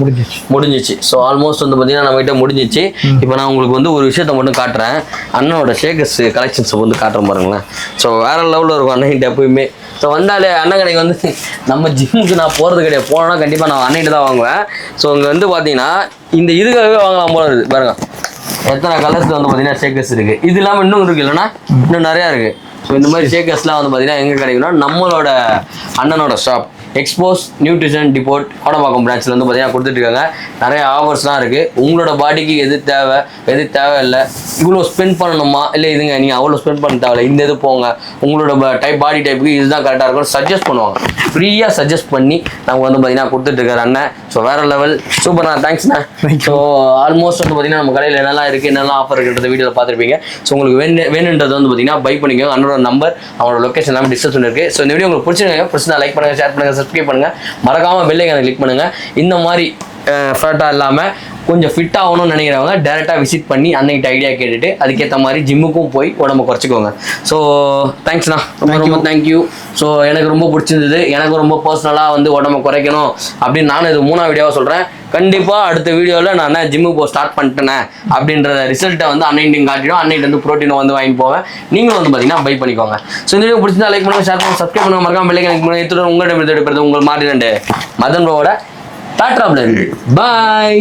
முடிஞ்சிச்சு. ஸோ ஆல்மோஸ்ட் வந்து பார்த்தீங்கன்னா நம்ம கிட்ட முடிஞ்சிச்சு. இப்போ நான் உங்களுக்கு வந்து ஒரு விஷயத்த மட்டும் காட்டுறேன். அண்ணனோட ஷேக்கர்ஸ் கலெக்ஷன்ஸை வந்து காட்டுறேன் பாருங்களேன். ஸோ வேற லெவலில் இருக்கும் அண்ணன்கிட்ட எப்பயுமே. ஸோ வந்தாலே அண்ணன் கடைக்கு வந்து நம்ம ஜிம்முக்கு நான் போகிறது கிடையாது, போனோன்னா கண்டிப்பாக நான் அண்ணன்கிட்ட தான் வாங்குவேன். ஸோ இங்கே வந்து பார்த்தீங்கன்னா இந்த இதுக்காகவே வாங்கலாம் போல இருக்குது பாருங்க. எத்தனை கலர்ஸில் வந்து பார்த்தீங்கன்னா ஷேக்கர்ஸ் இருக்குது. இது இல்லாமல் இன்னும் இருக்குது, இல்லைன்னா இன்னும் நிறையா இருக்குது. ஸோ இந்த மாதிரி ஷேக்கர்ஸ்லாம் வந்து பார்த்தீங்கன்னா எங்கே கிடைக்குன்னா நம்மளோட அண்ணனோட shop expose nutrition depot Kodambakkam பிரான்ச்சில் வந்து பார்த்தீங்கன்னா கொடுத்துட்ருக்காங்க. நிறைய ஆஃபர்ஸ்லாம் இருக்குது. உங்களோட பாடிக்கு எது தேவை எது தேவையில்லை, இவ்வளோ ஸ்பெண்ட் பண்ணணுமா, இல்லை இதுங்க நீங்கள் அவ்வளோ ஸ்பெண்ட் பண்ண தேவையில்லை, இந்த இது போங்க, உங்களோட பாடி டைப்புக்கு இதுதான் கரெக்டாக இருக்கும் சஜஸ்ட் பண்ணுவாங்க. ஃப்ரீயாக சஜஸ்ட் பண்ணி நம்ம வந்து பார்த்தீங்கன்னா கொடுத்துட்ருக்காரு அண்ணன். ஸோ வேறு லெவல். சூப்பர்ண்ணா, தேங்க்ஸ்ண்ணா. ஸோ ஆல்மோஸ்ட் வந்து பார்த்தீங்கன்னா நம்ம கடையில் என்னெல்லாம் இருக்குது, என்னெல்லாம் ஆஃபர் இருக்குன்றத வீடியோவில் பார்த்துருப்பீங்க. ஸோ உங்களுக்கு வேணுன்றது வந்து பார்த்தீங்கன்னா பை பண்ணிக்கோங்க. அண்ணனோட நம்பர், அவனோட லொக்கேஷன் எல்லாமே டிஸ்கிரிப்ஷன் இருக்குது. ஸோ இந்த வீடியோ உங்களுக்கு பிடிச்சிருங்க லைக் பண்ணுங்கள், ஷேர் பண்ணுங்கள், சப்ஸ்கிரைப் பண்ணுங்கள், மறக்காமல் பெல் ஐகானை கிளிக் பண்ணுங்கள். இந்த மாதிரி ஃபேட்டாக இல்லாமல் கொஞ்சம் ஃபிட் ஆகணும்னு நினைக்கிறவங்க டேரெக்டாக விசிட் பண்ணி அன்னைக்கிட்ட ஐடியா கேட்டுட்டு அதுக்கேற்ற மாதிரி ஜிம்முக்கும் போய் உடம்பு குறைச்சிக்கோங்க. ஸோ தேங்க்ஸ்ண்ணா, ரொம்ப தேங்க்யூ. ஸோ எனக்கு ரொம்ப பிடிச்சிருந்தது. எனக்கு ரொம்ப பர்சனலாக வந்து உடம்பு குறைக்கணும் அப்படின்னு நானும் இது 3ஆவது வீடியோவாக சொல்கிறேன். கண்டிப்பாக அடுத்த வீடியோவில் நான் ஜிம்முக்கு போக ஸ்டார்ட் பண்ணிட்டேனே அப்படின்ற ரிசல்ட்டை வந்து அன்னைட்டையும் காட்டிடும். அன்னைட்டு வந்து ப்ரோட்டீனை வந்து வாங்கி போவேன். நீங்களும் வந்து பார்த்தீங்கன்னா பை பண்ணிக்கோங்க. ஸோ இந்த வீடியோ பிடிச்சிருந்தா லைக் பண்ணுங்கள், ஷேர் பண்ணுங்கள், சப்ஸ்கிரைப் பண்ணுங்கள், மறக்காம பெல் ஐகானை கிளிக் பண்ணுங்கள். இத்துடன் உங்கள்கிட்ட எடுப்பது உங்கள் மாதிரி 2 மதன் ப்ரோவோட டாட்டா பிளேன். பாய்.